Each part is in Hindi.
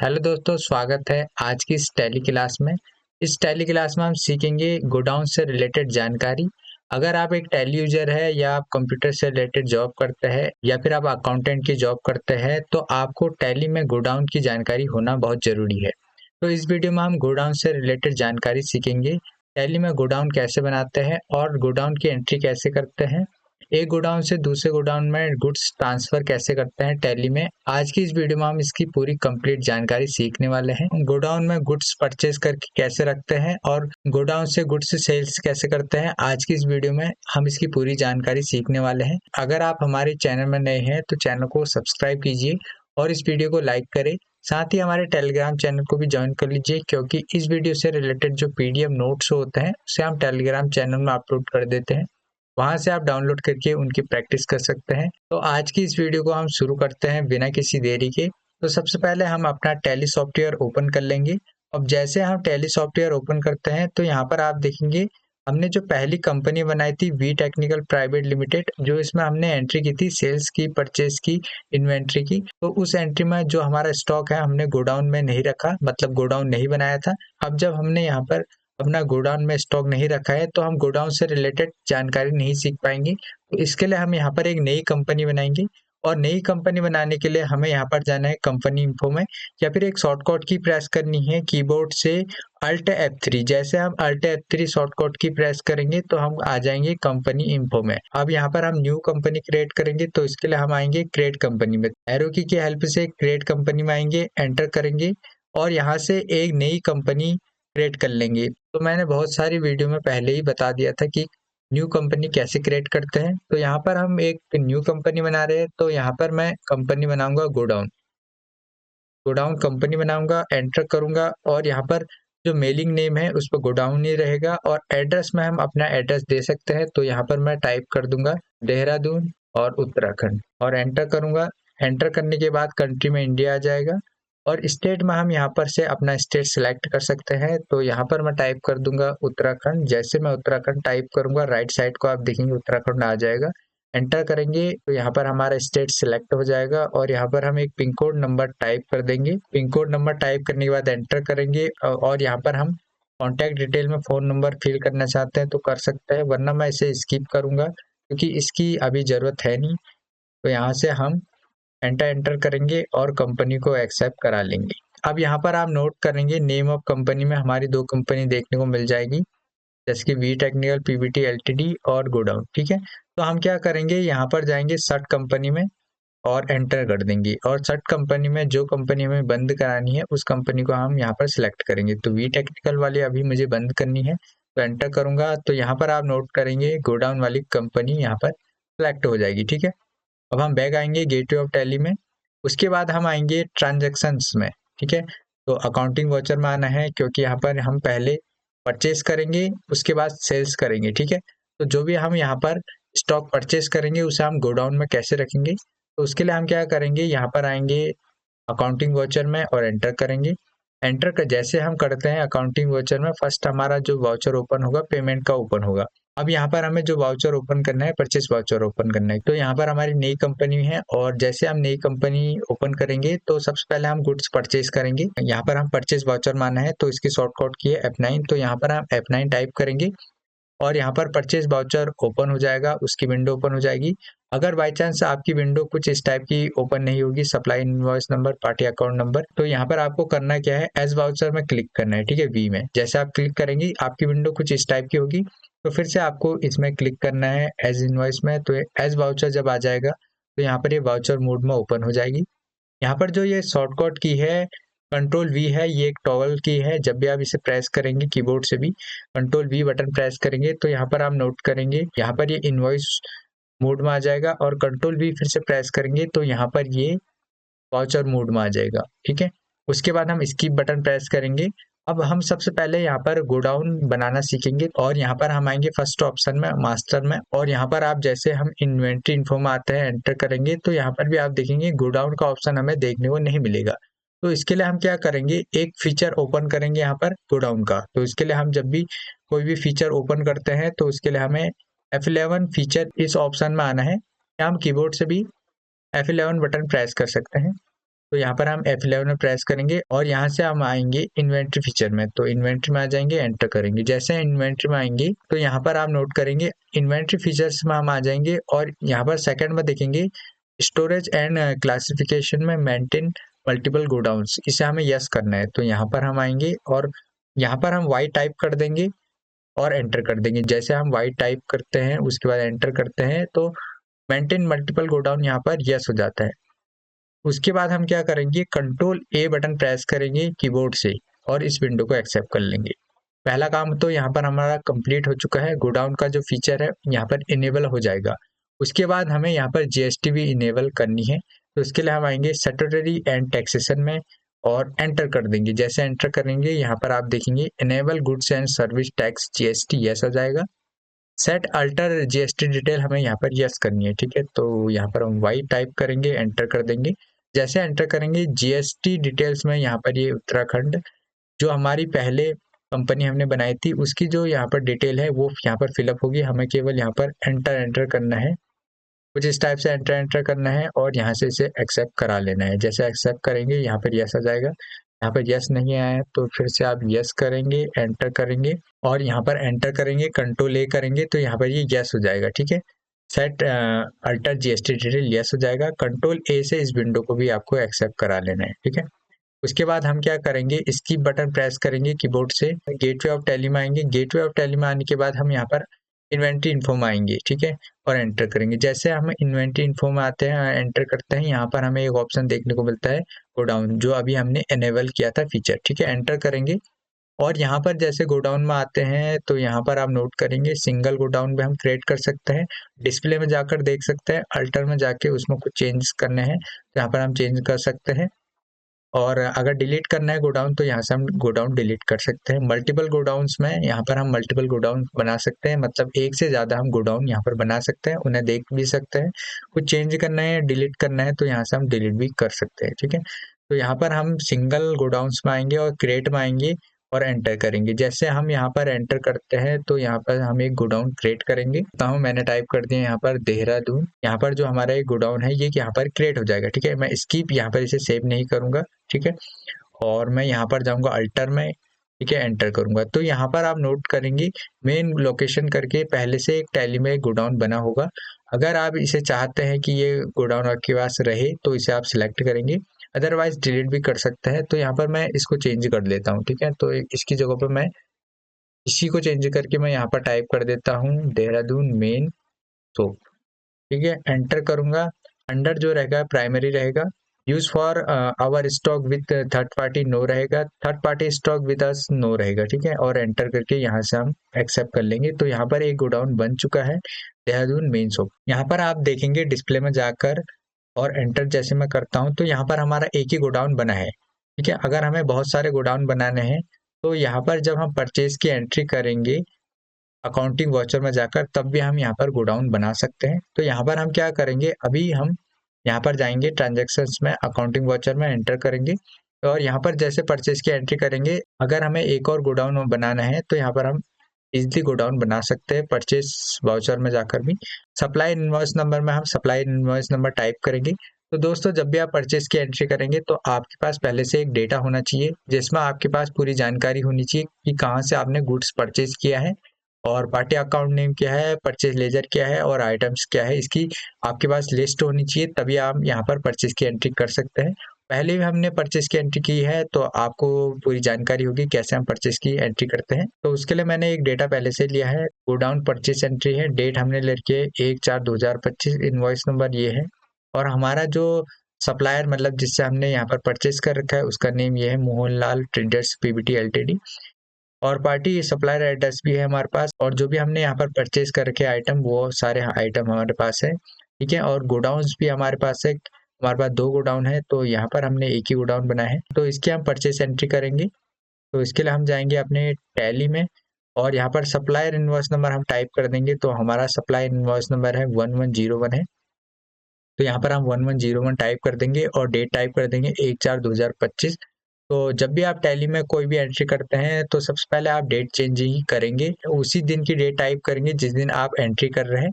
हेलो दोस्तों, स्वागत है आज की इस टैली क्लास में। इस टैली क्लास में हम सीखेंगे गोडाउन से रिलेटेड जानकारी। अगर आप एक टैली यूजर है या आप कंप्यूटर से रिलेटेड जॉब करते हैं या फिर आप अकाउंटेंट की जॉब करते हैं तो आपको टैली में गोडाउन की जानकारी होना बहुत ज़रूरी है। तो इस वीडियो में हम गोडाउन से रिलेटेड जानकारी सीखेंगे। टैली में गोडाउन कैसे बनाते हैं और गोडाउन की एंट्री कैसे करते हैं, एक गोडाउन से दूसरे गोडाउन में गुड्स ट्रांसफर कैसे करते हैं टैली में। आज की इस वीडियो में हम इसकी पूरी कंप्लीट जानकारी सीखने वाले हैं। गोडाउन में गुड्स परचेज करके कैसे रखते हैं और गोडाउन से गुड्स सेल्स कैसे करते हैं, आज की इस वीडियो में हम इसकी पूरी जानकारी सीखने वाले हैं। अगर आप हमारे चैनल में नए हैं तो चैनल को सब्सक्राइब कीजिए और इस वीडियो को लाइक करें। साथ ही हमारे टेलीग्राम चैनल को भी ज्वाइन कर लीजिए, क्योंकि इस वीडियो से रिलेटेड जो पीडीएफ नोट्स होते हैं उसे हम टेलीग्राम चैनल में अपलोड कर देते हैं। वहां से आप डाउनलोड करके उनकी प्रैक्टिस कर सकते हैं। तो आज की इस वीडियो को हम शुरू करते हैं बिना किसी देरी के। तो सबसे पहले हम अपना टैली सॉफ्टवेयर ओपन कर लेंगे। अब जैसे हम टैली सॉफ्टवेयर ओपन करते हैं तो यहाँ पर आप देखेंगे हमने जो पहली कंपनी बनाई थी वी टेक्निकल प्राइवेट लिमिटेड, जो इसमें हमने एंट्री की थी सेल्स की, परचेज की, इन्वेंट्री की। तो उस एंट्री में जो हमारा स्टॉक है हमने गोडाउन में नहीं रखा, मतलब गोडाउन नहीं बनाया था। अब जब हमने यहाँ पर अपना गोडाउन में स्टॉक नहीं रखा है तो हम गोडाउन से रिलेटेड जानकारी नहीं सीख पाएंगे। तो इसके लिए हम यहाँ पर एक नई कंपनी बनाएंगे और नई कंपनी बनाने के लिए हमें यहाँ पर जाना है कंपनी इन्फो में, या फिर एक शॉर्टकट की प्रेस करनी है कीबोर्ड से अल्ट F3। जैसे हम अल्ट F3 शॉर्टकट की प्रेस करेंगे तो हम आ जाएंगे कंपनी इन्फो में। अब यहाँ पर हम न्यू कंपनी क्रिएट करेंगे तो इसके लिए हम आएंगे क्रिएट कंपनी में, एरो की हेल्प से क्रिएट कंपनी में आएंगे, एंटर करेंगे और यहाँ से एक नई कंपनी क्रिएट कर लेंगे। तो मैंने बहुत सारी वीडियो में पहले ही बता दिया था कि न्यू कंपनी कैसे क्रिएट करते हैं। तो यहाँ पर हम एक न्यू कंपनी बना रहे हैं, तो यहाँ पर मैं कंपनी बनाऊंगा गोडाउन। गोडाउन कंपनी बनाऊंगा, एंटर करूंगा और यहाँ पर जो मेलिंग नेम है उस पर गोडाउन ही रहेगा और एड्रेस में हम अपना एड्रेस दे सकते हैं। तो यहाँ पर मैं टाइप कर दूंगा देहरादून और उत्तराखंड और एंटर करूंगा। एंटर करने के बाद कंट्री में इंडिया आ जाएगा और स्टेट में हम यहाँ पर से अपना स्टेट सिलेक्ट कर सकते हैं। तो यहाँ पर मैं टाइप कर दूंगा उत्तराखंड। जैसे मैं उत्तराखंड टाइप करूंगा राइट साइड को आप देखेंगे उत्तराखंड आ जाएगा। एंटर करेंगे तो यहाँ पर हमारा स्टेट सिलेक्ट हो जाएगा और यहाँ पर हम एक पिन कोड नंबर टाइप कर देंगे। पिन कोड नंबर टाइप करने के बाद एंटर करेंगे और यहाँ पर हम कॉन्टैक्ट डिटेल में फ़ोन नंबर फिल करना चाहते हैं तो कर सकते हैं, वरना मैं इसे स्किप करूंगा क्योंकि इसकी अभी ज़रूरत है नहीं। तो यहाँ से हम एंटर करेंगे और कंपनी को एक्सेप्ट करा लेंगे। अब यहाँ पर आप नोट करेंगे नेम ऑफ कंपनी में हमारी दो कंपनी देखने को मिल जाएगी, जैसे कि वी टेक्निकल पीवीटी एलटीडी और गोडाउन। ठीक है, तो हम क्या करेंगे यहाँ पर जाएंगे सर्च कंपनी में और एंटर कर देंगे और सर्च कंपनी में जो कंपनी हमें बंद करानी है उस कंपनी को हम यहाँ पर सिलेक्ट करेंगे। तो वी टेक्निकल वाली अभी मुझे बंद करनी है तो एंटर करूंगा। तो यहाँ पर आप नोट करेंगे गोडाउन वाली कंपनी यहाँ पर सिलेक्ट हो जाएगी। ठीक है, अब हम बैक आएंगे गेटवे ऑफ टैली में। उसके बाद हम आएंगे ट्रांजैक्शंस में। ठीक है, तो अकाउंटिंग वाउचर में आना है क्योंकि यहाँ पर हम पहले परचेस करेंगे उसके बाद सेल्स करेंगे। ठीक है, तो जो भी हम यहाँ पर स्टॉक परचेस करेंगे उसे हम गोडाउन में कैसे रखेंगे, तो उसके लिए हम क्या करेंगे, यहाँ पर आएंगे अकाउंटिंग वाउचर में और एंटर करेंगे। एंटर कर जैसे हम करते हैं अकाउंटिंग वाउचर में फर्स्ट हमारा जो वाउचर ओपन होगा पेमेंट का ओपन होगा। अब यहाँ पर हमें जो वाउचर ओपन करना है परचेस वाउचर ओपन करना है। तो यहाँ पर हमारी नई कंपनी है और जैसे हम नई कंपनी ओपन करेंगे तो सबसे पहले हम गुड्स परचेस करेंगे। यहाँ पर हम परचेस वाउचर माना है तो इसकी शॉर्टकट की है F9। तो यहाँ पर हम F9 टाइप करेंगे और यहाँ पर परचेज वाउचर ओपन हो जाएगा, उसकी विंडो ओपन हो जाएगी। अगर बाई चांस आपकी विंडो कुछ इस टाइप की ओपन नहीं होगी, supply invoice number, party account number, तो यहाँ पर आपको करना क्या है, एज वाउचर में क्लिक करना है। ठीक है, वी में जैसे आप क्लिक करेंगे आपकी विंडो कुछ इस टाइप की होगी, तो फिर से आपको इसमें क्लिक करना है एज इनवॉइस में। तो एज वाउचर जब आ जाएगा तो यहाँ पर ये वाउचर मोड में ओपन हो जाएगी। यहाँ पर जो ये शॉर्टकट की है कंट्रोल वी है, ये एक टॉगल की है। जब भी आप इसे प्रेस करेंगे कीबोर्ड से भी कंट्रोल वी बटन प्रेस करेंगे तो यहाँ पर आप नोट करेंगे यहाँ पर ये इनवॉइस मोड में आ जाएगा और कंट्रोल वी फिर से प्रेस करेंगे तो यहाँ पर ये वाउचर मोड में आ जाएगा। ठीक है, उसके बाद हम स्किप बटन प्रेस करेंगे। अब हम सबसे पहले यहाँ पर गोडाउन बनाना सीखेंगे और यहाँ पर हम आएंगे फर्स्ट ऑप्शन में मास्टर में और यहाँ पर आप जैसे हम इन्वेंट्री इन्फो में आते हैं एंटर करेंगे तो यहाँ पर भी आप देखेंगे गोडाउन का ऑप्शन हमें देखने को नहीं मिलेगा। तो इसके लिए हम क्या करेंगे, एक फीचर ओपन करेंगे यहाँ पर गोडाउन का। तो इसके लिए हम जब भी कोई भी फीचर ओपन करते हैं तो इसके लिए हमें F11 फीचर इस ऑप्शन में आना है, या हम कीबोर्ड से भी F11 बटन प्रेस कर सकते हैं। तो यहाँ पर हम F11 में प्रेस करेंगे और यहाँ से हम आएंगे इन्वेंट्री फीचर में। तो इन्वेंट्री में आ जाएंगे, एंटर करेंगे। जैसे इन्वेंट्री में आएंगे तो यहाँ पर आप नोट करेंगे इन्वेंट्री फीचर्स में हम आ जाएंगे और यहाँ पर सेकंड में देखेंगे स्टोरेज एंड क्लासिफिकेशन में मेंटेन मल्टीपल गोडाउन्स, इसे हमें यस करना है। तो यहाँ पर हम आएंगे और यहाँ पर हम वाई टाइप कर देंगे और एंटर कर देंगे। जैसे हम वाई टाइप करते हैं उसके बाद एंटर करते हैं तो मेंटेन मल्टीपल गोडाउन यहाँ पर यस हो जाता है। उसके बाद हम क्या करेंगे, कंट्रोल ए बटन प्रेस करेंगे कीबोर्ड से और इस विंडो को एक्सेप्ट कर लेंगे। पहला काम तो यहाँ पर हमारा कंप्लीट हो चुका है, गोडाउन का जो फीचर है यहाँ पर इनेबल हो जाएगा। उसके बाद हमें यहाँ पर जीएसटी भी इनेबल करनी है। तो उसके लिए हम आएंगे स्टैट्यूटरी एंड टैक्सेशन में और एंटर कर देंगे। जैसे एंटर करेंगे यहाँ पर आप देखेंगे enable goods and service tax GST yes हो जाएगा। सेट अल्टर जीएसटी डिटेल हमें यहाँ पर यस करनी है, ठीक है। तो यहाँ पर हम वाई टाइप करेंगे, एंटर कर देंगे। जैसे एंटर करेंगे जीएसटी डिटेल्स में यहाँ पर ये उत्तराखंड जो हमारी पहले कंपनी हमने बनाई थी उसकी जो यहाँ पर डिटेल है वो यहाँ पर फिलअप होगी। हमें केवल यहाँ पर एंटर एंटर करना है, कुछ इस टाइप से एंटर एंटर करना है और यहाँ से इसे एक्सेप्ट करा लेना है। जैसे एक्सेप्ट करेंगे यहाँ पर यस आ जाएगा। यहाँ पर यस नहीं आया है तो फिर से आप यस करेंगे, एंटर करेंगे और यहाँ पर एंटर करेंगे, कंट्रोल ए करेंगे तो यहाँ पर ये यस हो जाएगा, ठीक है। Set alter GST detail yes हो जाएगा। कंट्रोल ए से इस विंडो को भी आपको एक्सेप्ट करा लेना है, ठीक है। उसके बाद हम क्या करेंगे, स्किप बटन प्रेस करेंगे कीबोर्ड से, गेटवे ऑफ टैली में आएंगे। गेटवे ऑफ टैली में आने के बाद हम यहाँ पर इन्वेंट्री इन्फो में आएंगे, ठीक है, और एंटर करेंगे। जैसे हम इन्वेंट्री इन्फो में आते हैं, एंटर करते हैं, यहाँ पर हमें एक ऑप्शन देखने को मिलता है गोडाउन, जो अभी हमने एनेबल किया था फीचर, ठीक है। एंटर करेंगे और यहाँ पर जैसे गोडाउन में आते हैं तो यहाँ पर आप नोट करेंगे सिंगल गोडाउन भी हम क्रिएट कर सकते हैं। डिस्प्ले में जाकर देख सकते हैं, अल्टर में जाके उसमें कुछ चेंज करने हैं तो यहाँ पर हम चेंज कर सकते हैं। और अगर डिलीट करना है गोडाउन तो यहाँ से हम गोडाउन डिलीट कर सकते हैं। मल्टीपल गोडाउन्स में यहाँ पर हम मल्टीपल गोडाउन बना सकते हैं, मतलब एक से ज़्यादा हम गोडाउन यहाँ पर बना सकते हैं, उन्हें देख भी सकते हैं। कुछ चेंज करना है, डिलीट करना है तो यहाँ से हम डिलीट भी कर सकते हैं, ठीक है। तो यहाँ पर हम सिंगल गोडाउन्स में आएंगे और क्रिएट में आएंगे और एंटर करेंगे। जैसे हम यहाँ पर एंटर करते हैं तो यहाँ पर हम एक गोडाउन क्रिएट करेंगे। तो मैंने टाइप कर दिया यहाँ पर देहरादून। यहाँ पर जो हमारा एक गोडाउन है ये यहाँ पर क्रिएट हो जाएगा, ठीक है। मैं स्किप यहाँ पर इसे सेव नहीं करूंगा, ठीक है। और मैं यहाँ पर जाऊंगा अल्टर में, ठीक है, एंटर करूंगा। तो यहाँ पर आप नोट करेंगे मेन लोकेशन करके पहले से एक टैली में गोडाउन बना होगा। अगर आप इसे चाहते हैं कि ये गोडाउन आपके पास रहे तो इसे आप सिलेक्ट करेंगे, अदरवाइज डिलीट भी कर सकते हैं। तो यहाँ पर मैं इसको चेंज कर देता हूँ, ठीक है। तो इसकी जगह पर मैं इसी को चेंज करके मैं यहाँ पर टाइप कर देता हूँ देहरादून मेन सोप, ठीक है, एंटर करूंगा। अंडर जो रहेगा प्राइमरी रहेगा, use for our stock with third party no रहेगा, third party stock with us no रहेगा, ठीक है। और एंटर करके यहाँ से हम एक्सेप्ट कर लेंगे। तो यहाँ पर एक गोडाउन बन चुका है देहरादून मेन शॉप। यहाँ पर आप देखेंगे डिस्प्ले में जाकर और एंटर जैसे मैं करता हूँ तो यहाँ पर हमारा एक ही गोडाउन बना है, ठीक है। अगर हमें बहुत सारे गोडाउन बनाने हैं तो यहाँ पर जब हम परचेज की एंट्री करेंगे अकाउंटिंग वाउचर में जाकर तब भी हम यहाँ पर गोडाउन बना सकते हैं। तो यहाँ पर हम क्या करेंगे, अभी हम यहाँ पर जाएंगे ट्रांजैक्शंस में, अकाउंटिंग वाउचर में एंटर करेंगे और यहाँ पर जैसे परचेज की एंट्री करेंगे, अगर हमें एक और गोडाउन बनाना है तो यहाँ पर हम इजिली गोडाउन बना सकते हैं परचेज वाउचर में जाकर भी। सप्लाई इनवॉइस नंबर में हम सप्लाई इनवॉइस नंबर टाइप करेंगे। तो दोस्तों जब भी आप परचेज की एंट्री करेंगे तो आपके पास पहले से एक डेटा होना चाहिए जिसमें आपके पास पूरी जानकारी होनी चाहिए कि कहाँ से आपने गुड्स परचेज किया है और पार्टी अकाउंट नेम क्या है, परचेज लेजर क्या है और आइटम्स क्या है, इसकी आपके पास लिस्ट होनी चाहिए, तभी आप यहाँ पर परचेज की एंट्री कर सकते हैं। पहले भी हमने परचेज की एंट्री की है तो आपको पूरी जानकारी होगी कैसे हम परचेज की एंट्री करते हैं। तो उसके लिए मैंने एक डेटा पहले से लिया है, गोडाउन परचेज एंट्री है, डेट हमने लेके 1/4/2025, इनवॉइस नंबर ये है और हमारा जो सप्लायर मतलब जिससे हमने यहाँ पर परचेज कर रखा है उसका नेम ये है मोहनलाल ट्रेडर्स पीवीटी एलटीडी और पार्टी सप्लायर एड्रेस भी है हमारे पास और जो भी हमने यहाँ पर परचेज कर रखे आइटम वो सारे आइटम हमारे पास है, ठीक है। और गोडाउन्स भी हमारे पास है, हमारे पास 2 गोडाउन है तो यहाँ पर हमने एक ही गोडाउन बनाया है। तो इसकी हम परचेज एंट्री करेंगे। तो इसके लिए हम जाएंगे अपने टैली में और यहाँ पर सप्लायर इनवॉइस नंबर हम टाइप कर देंगे। तो हमारा सप्लाई इनवॉइस नंबर है 1101 है। तो यहाँ पर हम 1101 टाइप कर देंगे और डेट टाइप कर देंगे 1/4/2025। तो जब भी आप टैली में कोई भी एंट्री करते हैं तो सबसे पहले आप डेट चेंज ही करेंगे, उसी दिन की डेट टाइप करेंगे जिस दिन आप एंट्री कर रहे हैं।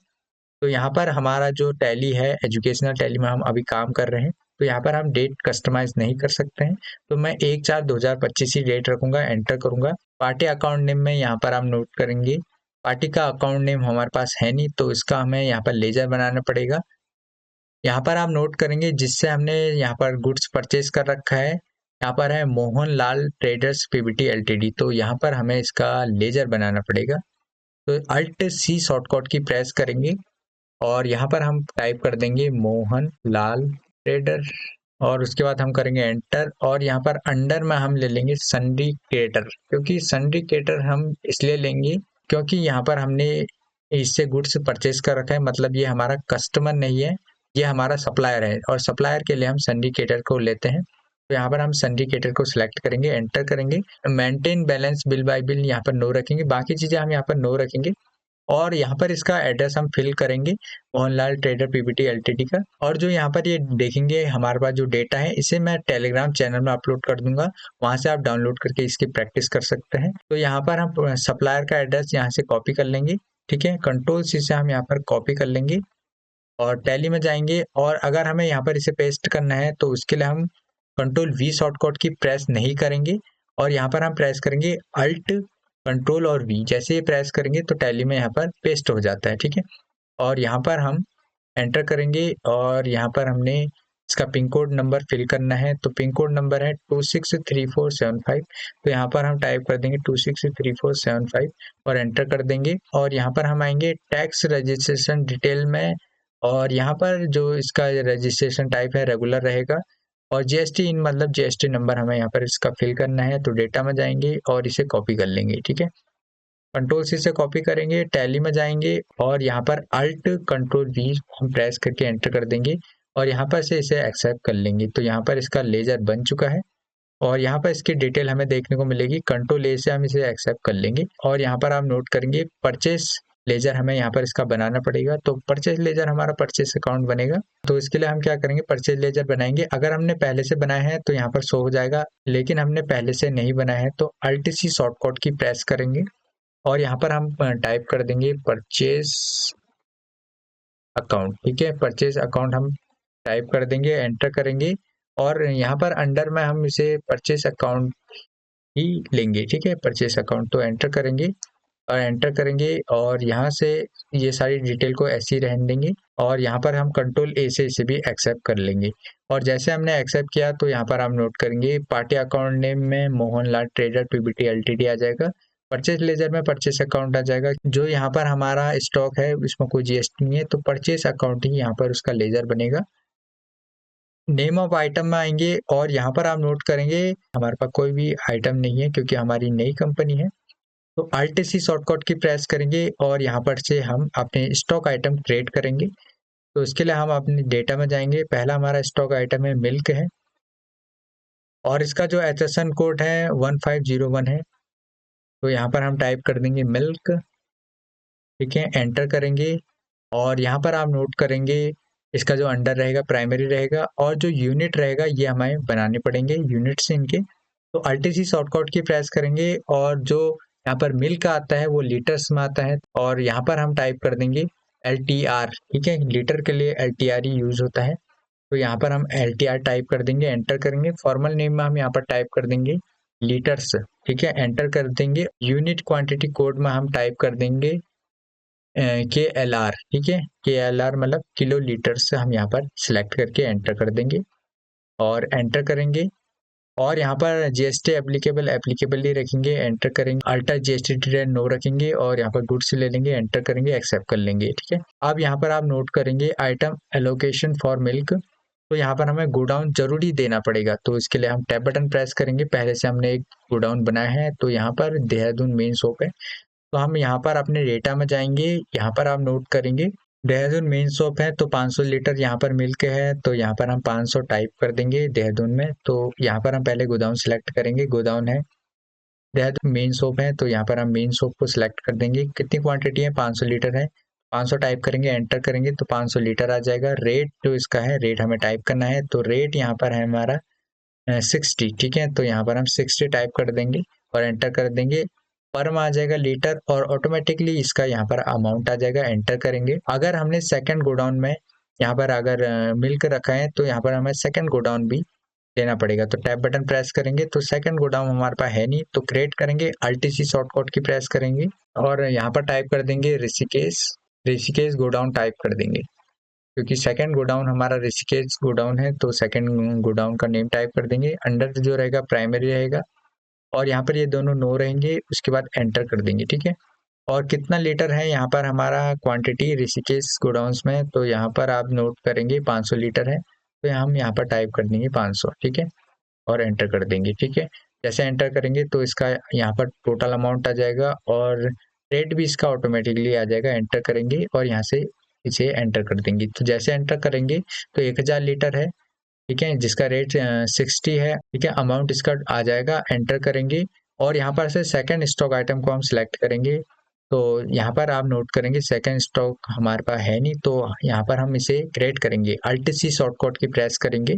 तो यहाँ पर हमारा जो टैली है एजुकेशनल टैली में हम अभी काम कर रहे हैं तो यहाँ पर हम डेट कस्टमाइज नहीं कर सकते हैं, तो मैं 1/4/2025 ही डेट रखूंगा, एंटर करूंगा। पार्टी अकाउंट नेम में यहाँ पर हम नोट करेंगे, पार्टी का अकाउंट नेम हमारे पास है नहीं, तो इसका हमें यहाँ पर लेजर बनाना पड़ेगा। यहाँ पर आप नोट करेंगे जिससे हमने यहाँ पर गुड्स परचेज कर रखा है, यहाँ पर है Mohan Lal traders Pvt LTD, तो यहाँ पर हमें इसका लेजर बनाना पड़ेगा। तो अल्ट सी शॉर्टकट की प्रेस करेंगे और यहाँ पर हम टाइप कर देंगे मोहन लाल ट्रेडर और उसके बाद हम करेंगे एंटर। और यहाँ पर अंडर में हम ले लेंगे सन्ड्री क्रिएटर, क्योंकि सन्ड्री क्रिएटर हम इसलिए लेंगे क्योंकि यहाँ पर हमने इससे गुड्स परचेज कर रखा है, मतलब ये हमारा कस्टमर नहीं है, ये हमारा सप्लायर है और सप्लायर के लिए हम सिंडिकेटर को लेते हैं। तो यहाँ पर हम सिंडिकेटर को सिलेक्ट करेंगे, एंटर करेंगे। Maintain balance bill by bill यहाँ पर नो रखेंगे, बाकी चीजें हम यहाँ पर नो रखेंगे। और यहाँ पर इसका एड्रेस हम फिल करेंगे मोहनलाल ट्रेडर पीवीटी एलटीडी का। और जो यहाँ पर ये देखेंगे हमारे पास जो डेटा है इसे मैं टेलीग्राम चैनल में अपलोड कर दूंगा, वहां से आप डाउनलोड करके इसकी प्रैक्टिस कर सकते हैं। तो यहाँ पर हम सप्लायर का एड्रेस यहाँ से कॉपी कर लेंगे, ठीक है, कंट्रोल सी से हम यहाँ पर कॉपी कर लेंगे और टैली में जाएंगे। और अगर हमें यहाँ पर इसे पेस्ट करना है तो उसके लिए हम कंट्रोल वी शॉर्टकट की प्रेस नहीं करेंगे और यहाँ पर हम प्रेस करेंगे अल्ट कंट्रोल और वी। जैसे ये प्रेस करेंगे तो टैली में यहाँ पर पेस्ट हो जाता है, ठीक है। और यहाँ पर हम एंटर करेंगे और यहाँ पर हमने इसका पिन कोड नंबर फिल करना है, तो पिन कोड नंबर है 263475। तो यहाँ पर हम टाइप कर देंगे 263475 और एंटर कर देंगे। और यहाँ पर हम आएंगे टैक्स रजिस्ट्रेशन डिटेल में और यहाँ पर जो इसका रजिस्ट्रेशन टाइप है रेगुलर रहेगा और जीएसटी इन मतलब जीएसटी नंबर हमें यहाँ पर इसका फिल करना है। तो डेटा में जाएंगे और इसे कॉपी कर लेंगे, ठीक है, कंट्रोल सी से कॉपी करेंगे, टैली में जाएंगे और यहाँ पर अल्ट कंट्रोल वी हम प्रेस करके एंटर कर देंगे और यहाँ पर से इसे एक्सेप्ट कर लेंगे। तो यहाँ पर इसका लेजर बन चुका है और यहाँ पर इसकी डिटेल हमें देखने को मिलेगी। कंट्रोल ए से हम इसे एक्सेप्ट कर लेंगे और यहाँ पर आप नोट करेंगे परचेस लेजर हमें यहाँ पर इसका बनाना पड़ेगा। तो परचेज लेजर हमारा परचेस अकाउंट बनेगा। तो इसके लिए हम क्या करेंगे, परचेज लेजर बनाएंगे। अगर हमने पहले से बनाया है तो यहाँ पर शो हो जाएगा, लेकिन हमने पहले से नहीं बनाया है तो अल्ट सी शॉर्टकट की प्रेस करेंगे और यहाँ पर हम टाइप कर देंगे परचेज अकाउंट, ठीक है, परचेज अकाउंट हम टाइप कर देंगे, एंटर करेंगे और यहाँ पर अंडर में हम इसे परचेज अकाउंट ही लेंगे, ठीक है, परचेज अकाउंट। तो एंटर करेंगे और एंटर करेंगे और यहाँ से ये सारी डिटेल को ऐसे ही रहने देंगे और यहाँ पर हम कंट्रोल ए से इसे भी एक्सेप्ट कर लेंगे। और जैसे हमने एक्सेप्ट किया तो यहाँ पर हम नोट करेंगे पार्टी अकाउंट नेम में मोहनलाल ट्रेडर पीबीटी एलटीडी आ जाएगा, परचेज लेजर में परचेज अकाउंट आ जाएगा। जो यहाँ पर हमारा स्टॉक है इसमें कोई जीएसटी नहीं है तो परचेज अकाउंट ही यहाँ पर उसका लेजर बनेगा। नेम ऑफ आइटम में आएंगे और यहाँ पर आप नोट करेंगे हमारे पास कोई भी आइटम नहीं है क्योंकि हमारी नई कंपनी है। तो अल्ट सी शॉर्टकट की प्रेस करेंगे और यहाँ पर से हम अपने स्टॉक आइटम क्रिएट करेंगे। तो इसके लिए हम अपने डेटा में जाएंगे, पहला हमारा स्टॉक आइटम है मिल्क है और इसका जो HSN कोड है 1501 है। तो यहाँ पर हम टाइप कर देंगे मिल्क, ठीक है, एंटर करेंगे और यहाँ पर आप नोट करेंगे इसका जो अंडर रहेगा प्राइमरी रहेगा और जो यूनिट रहेगा ये हमें बनाने पड़ेंगे यूनिट्स इनके। तो अल्ट सी शॉर्टकट की प्रेस करेंगे और जो यहाँ पर मिल्क आता है वो लीटर्स में आता है और यहाँ पर हम टाइप कर देंगे LTR, ठीक है, लीटर के लिए LTR ही यूज होता है। तो यहाँ पर हम LTR टाइप कर देंगे, एंटर करेंगे। फॉर्मल नेम में हम यहाँ पर टाइप कर देंगे लीटर्स, ठीक है, एंटर कर देंगे। यूनिट क्वांटिटी कोड में हम टाइप कर देंगे KLR, ठीक है, KLR मतलब किलो लीटर से हम यहाँ पर सिलेक्ट करके एंटर कर देंगे और एंटर करेंगे और यहाँ पर जीएसटी एप्लीकेबल ही रखेंगे, एंटर करेंगे। अल्टर जीएसटी डिटेल नो रखेंगे और यहाँ पर गुड्स ले लेंगे, एंटर करेंगे, एक्सेप्ट कर लेंगे, ठीक है। अब यहाँ पर आप नोट करेंगे आइटम एलोकेशन फॉर मिल्क। तो यहाँ पर हमें गोडाउन जरूरी देना पड़ेगा, तो इसके लिए हम टैब बटन प्रेस करेंगे। पहले से हमने एक गोडाउन बनाया है तो यहाँ पर देहरादून मेन शॉप है, तो हम यहाँ पर अपने डेटा में जाएंगे। यहाँ पर आप नोट करेंगे देहरादून मेन शॉप है तो 500 लीटर यहाँ पर मिल्क है, तो यहाँ पर हम 500 टाइप कर देंगे देहरादून में। तो यहाँ पर हम पहले गोदाम सिलेक्ट करेंगे, गोदाम है देहरादून मेन शॉप है तो यहाँ पर हम मेन शॉप को सिलेक्ट कर देंगे। कितनी क्वांटिटी है, 500 लीटर है, 500 टाइप करेंगे, एंटर करेंगे तो 500 लीटर आ जाएगा। रेट जो इसका है रेट हमें टाइप करना है, तो रेट यहाँ पर है हमारा 60, ठीक है, तो यहाँ पर हम 60 टाइप कर देंगे और एंटर कर देंगे। पर में आ जाएगा लीटर और ऑटोमेटिकली इसका यहाँ पर अमाउंट आ जाएगा, एंटर करेंगे। अगर हमने सेकंड गोडाउन में यहाँ पर अगर मिल्क रखा है तो यहाँ पर हमें सेकंड गोडाउन भी लेना पड़ेगा। तो टैब बटन प्रेस करेंगे तो सेकंड गोडाउन हमारे पास है नहीं, तो क्रिएट करेंगे, अल्ट-सी शॉर्टकट की प्रेस करेंगे और यहाँ पर टाइप कर देंगे ऋषिकेश, ऋषिकेश गोडाउन टाइप कर देंगे, क्योंकि सेकंड गोडाउन हमारा ऋषिकेश गोडाउन है, तो सेकंड गोडाउन का नेम टाइप कर देंगे। अंडर जो रहेगा प्राइमरी रहेगा और यहाँ पर ये दोनों नो रहेंगे, उसके बाद एंटर कर देंगे, ठीक है। और कितना लीटर है यहाँ पर हमारा क्वांटिटी ऋषिकेश गोडाउंस में, तो यहाँ पर आप नोट करेंगे 500 लीटर है, तो हम यहाँ पर टाइप कर देंगे 500, ठीक है, और एंटर कर देंगे, ठीक है। जैसे एंटर करेंगे तो इसका यहाँ पर टोटल अमाउंट आ जाएगा और रेट भी इसका ऑटोमेटिकली आ जाएगा। एंटर करेंगे और यहाँ से इसे एंटर कर देंगे। तो जैसे एंटर करेंगे तो 1000 लीटर है, ठीक है, जिसका रेट 60 है, ठीक है, अमाउंट इसका आ जाएगा। एंटर करेंगे और यहाँ पर से सेकंड स्टॉक आइटम को हम सिलेक्ट करेंगे। तो यहाँ पर आप नोट करेंगे सेकंड स्टॉक हमारे पास है नहीं, तो यहाँ पर हम इसे क्रिएट करेंगे, अल्ट-सी शॉर्टकट की प्रेस करेंगे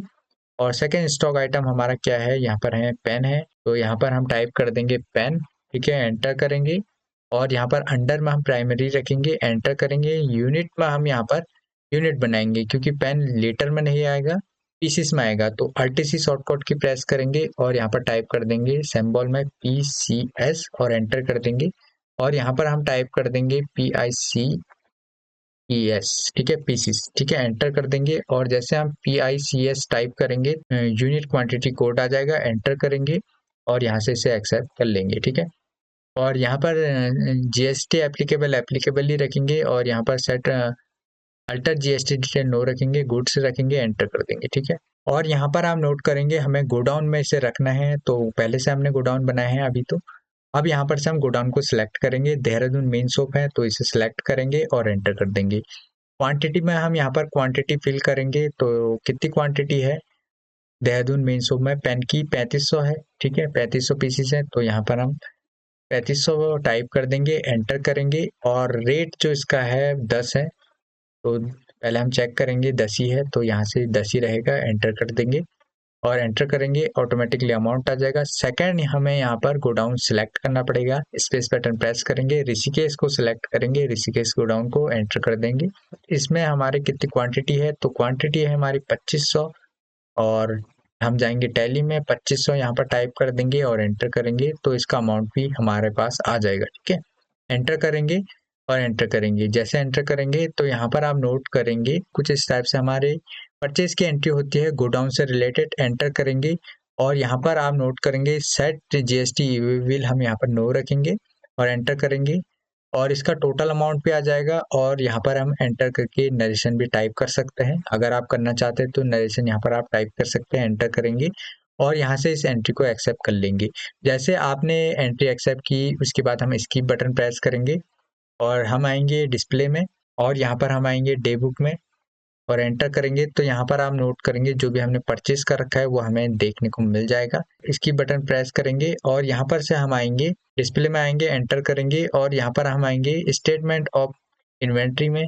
और सेकंड स्टॉक आइटम हमारा क्या है, यहाँ पर है पेन है, तो यहाँ पर हम टाइप कर देंगे पेन, ठीक है, एंटर करेंगे और यहाँ पर अंडर में हम प्राइमरी रखेंगे, एंटर करेंगे। यूनिट में हम यहाँ पर यूनिट बनाएंगे, क्योंकि पेन लीटर में नहीं आएगा, पीसीस में आएगा, तो अल्ट-सी शॉर्टकट की प्रेस करेंगे और यहाँ पर टाइप कर देंगे सिंबल में पीसीएस और एंटर कर देंगे और यहाँ पर हम टाइप कर देंगे PICES, ठीक है, पीसीस, ठीक है, एंटर कर देंगे और जैसे हम PICS टाइप करेंगे यूनिट क्वांटिटी कोड आ जाएगा, एंटर करेंगे और यहाँ से इसे एक्सेप्ट कर लेंगे, ठीक है। और यहाँ पर जीएसटी एप्लीकेबल ही रखेंगे और यहाँ पर set alter GST detail no रखेंगे, गुड्स रखेंगे, एंटर कर देंगे, ठीक है। और यहाँ पर आप नोट करेंगे हमें गोडाउन में इसे रखना है, तो पहले से हमने गोडाउन बनाया है अभी, तो अब यहाँ पर से हम गोडाउन को सिलेक्ट करेंगे। देहरादून मेन शॉप है, तो इसे सिलेक्ट करेंगे और एंटर कर देंगे। क्वांटिटी में हम यहाँ पर क्वांटिटी फिल करेंगे, तो कितनी क्वांटिटी है देहरादून मेन शॉप में, पेन की 3500 है, ठीक है, 3500 पीसीस है, तो यहाँ पर हम 3500 टाइप कर देंगे, एंटर करेंगे और रेट जो इसका है 10 है, तो पहले हम चेक करेंगे 10 ही है, तो यहाँ से 10 ही रहेगा, एंटर कर देंगे और एंटर करेंगे, ऑटोमेटिकली अमाउंट आ जाएगा। सेकंड हमें यहाँ पर गोडाउन सिलेक्ट करना पड़ेगा, स्पेस बटन प्रेस करेंगे, ऋषिकेश को सिलेक्ट करेंगे, ऋषिकेश गोडाउन को एंटर कर देंगे। इसमें हमारे कितनी क्वांटिटी है, तो क्वांटिटी है हमारी 2500 और हम जाएंगे टैली में 2500 यहाँ पर टाइप कर देंगे और एंटर करेंगे, तो इसका अमाउंट भी हमारे पास आ जाएगा, ठीक है। एंटर करेंगे और एंटर करेंगे, जैसे एंटर करेंगे तो यहाँ पर आप नोट करेंगे कुछ इस टाइप से हमारे परचेज की एंट्री होती है गोडाउन से रिलेटेड। एंटर करेंगे और यहाँ पर आप नोट करेंगे सेट जीएसटी विल हम यहाँ पर नो रखेंगे और एंटर करेंगे और इसका टोटल अमाउंट भी आ जाएगा और यहाँ पर हम एंटर करके नरेशन भी टाइप कर सकते हैं। अगर आप करना चाहते हैं तो नरेशन यहाँ पर आप टाइप कर सकते हैं, एंटर करेंगे और यहाँ से इस एंट्री को एक्सेप्ट कर लेंगे। जैसे आपने एंट्री एक्सेप्ट की उसके बाद हम स्किप बटन प्रेस करेंगे और हम आएंगे डिस्प्ले में और यहाँ पर हम आएंगे डे बुक में और एंटर करेंगे, तो यहाँ पर आप नोट करेंगे जो भी हमने परचेज कर रखा है वो हमें देखने को मिल जाएगा। इसकी बटन प्रेस करेंगे और यहाँ पर से हम आएंगे डिस्प्ले में, आएंगे, एंटर करेंगे और यहाँ पर हम आएंगे स्टेटमेंट ऑफ इन्वेंट्री में,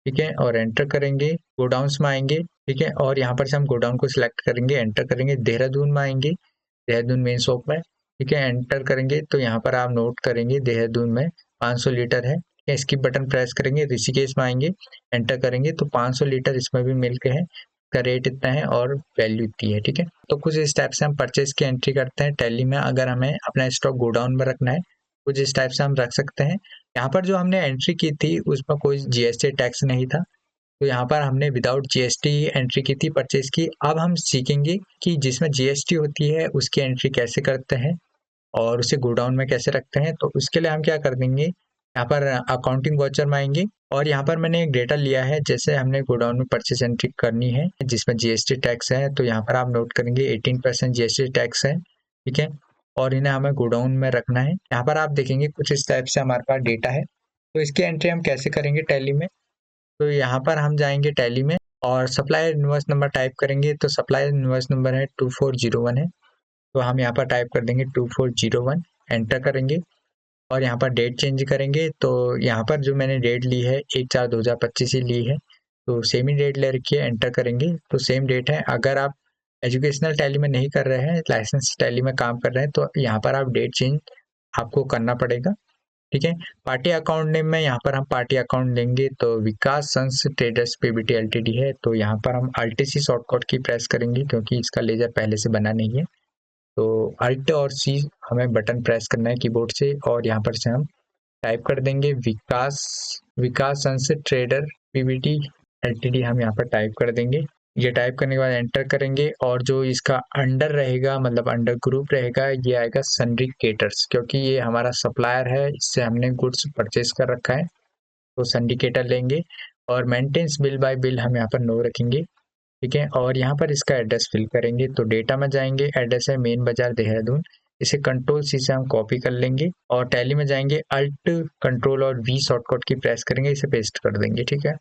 ठीक है, और एंटर करेंगे। गोडाउन्स में आएंगे, ठीक है, और यहाँ पर से हम गोडाउन को सिलेक्ट करेंगे, एंटर करेंगे। देहरादून में आएंगे, देहरादून मेन शॉप में, ठीक है, एंटर करेंगे, तो यहाँ पर आप नोट करेंगे देहरादून में 500 लीटर है, इसकी बटन प्रेस करेंगे। ऋषिकेश में आएंगे, एंटर करेंगे, तो 500 लीटर इसमें भी मिल के है, का रेट इतना है और वैल्यू इतनी है, ठीक है। तो कुछ इस टाइप से हम परचेज की एंट्री करते हैं टैली में। अगर हमें अपना स्टॉक गोडाउन में रखना है कुछ इस टाइप से हम रख सकते हैं। यहाँ पर जो हमने एंट्री की थी उसमें कोई जीएसटी टैक्स नहीं था, तो यहाँ पर हमने विदाउट जीएसटी एंट्री की थी परचेज की। अब हम सीखेंगे कि जिसमें जीएसटी होती है उसकी एंट्री कैसे करते हैं और उसे गोडाउन में कैसे रखते हैं। तो उसके लिए हम क्या कर देंगे, यहाँ पर अकाउंटिंग वाउचर में आएंगे और यहाँ पर मैंने एक डेटा लिया है, जैसे हमने गोडाउन में परचेज एंट्री करनी है जिसमें जीएसटी टैक्स है, तो यहाँ पर आप नोट करेंगे 18% जीएसटी टैक्स है, ठीक है, और इन्हें हमें गोडाउन में रखना है। यहाँ पर आप देखेंगे कुछ इस टाइप से हमारे पास डेटा है, तो इसकी एंट्री हम कैसे करेंगे टैली में। तो यहाँ पर हम जाएंगे टैली में और सप्लायर इनवॉइस नंबर टाइप करेंगे, तो सप्लायर इनवॉइस नंबर है 2401 है, तो हम यहाँ पर टाइप कर देंगे 2401, एंटर करेंगे और यहाँ पर डेट चेंज करेंगे। तो यहाँ पर जो मैंने डेट ली है 1/4/2025 ही ली है, तो सेम ही डेट ले रखी है, एंटर करेंगे, तो सेम डेट है। अगर आप एजुकेशनल टैली में नहीं कर रहे हैं, लाइसेंस टैली में काम कर रहे हैं, तो यहाँ पर आप डेट चेंज आपको करना पड़ेगा, ठीक है। पार्टी अकाउंट नेम में यहाँ पर हम पार्टी अकाउंट लेंगे तो विकास सन्स ट्रेडर्स पीबीटी एलटीडी है, तो यहाँ पर हम अल्ट सी शॉर्टकट की प्रेस करेंगे क्योंकि इसका लेजर पहले से बना नहीं है। तो अल्ट और सी हमें बटन प्रेस करना है कीबोर्ड से और यहाँ पर से हम टाइप कर देंगे विकास विकास सन्स ट्रेडर पीबीटी एलटीडी, हम यहाँ पर टाइप कर देंगे। ये टाइप करने के बाद एंटर करेंगे और जो इसका अंडर रहेगा मतलब अंडर ग्रुप रहेगा ये आएगा सिंडिकेटर्स, क्योंकि ये हमारा सप्लायर है, इससे हमने गुड्स परचेज कर रखा है तो सिंडिकेटर लेंगे। और मेंटेनेंस बिल बाय बिल हम यहाँ पर नो रखेंगे, ठीक है। और यहाँ पर इसका एड्रेस फिल करेंगे तो डेटा में जाएंगे, एड्रेस है मेन बाजार देहरादून, इसे कंट्रोल सी से हम कॉपी कर लेंगे और टैली में जाएंगे अल्ट कंट्रोल और वी शॉर्टकट की प्रेस करेंगे, इसे पेस्ट कर देंगे, ठीक है।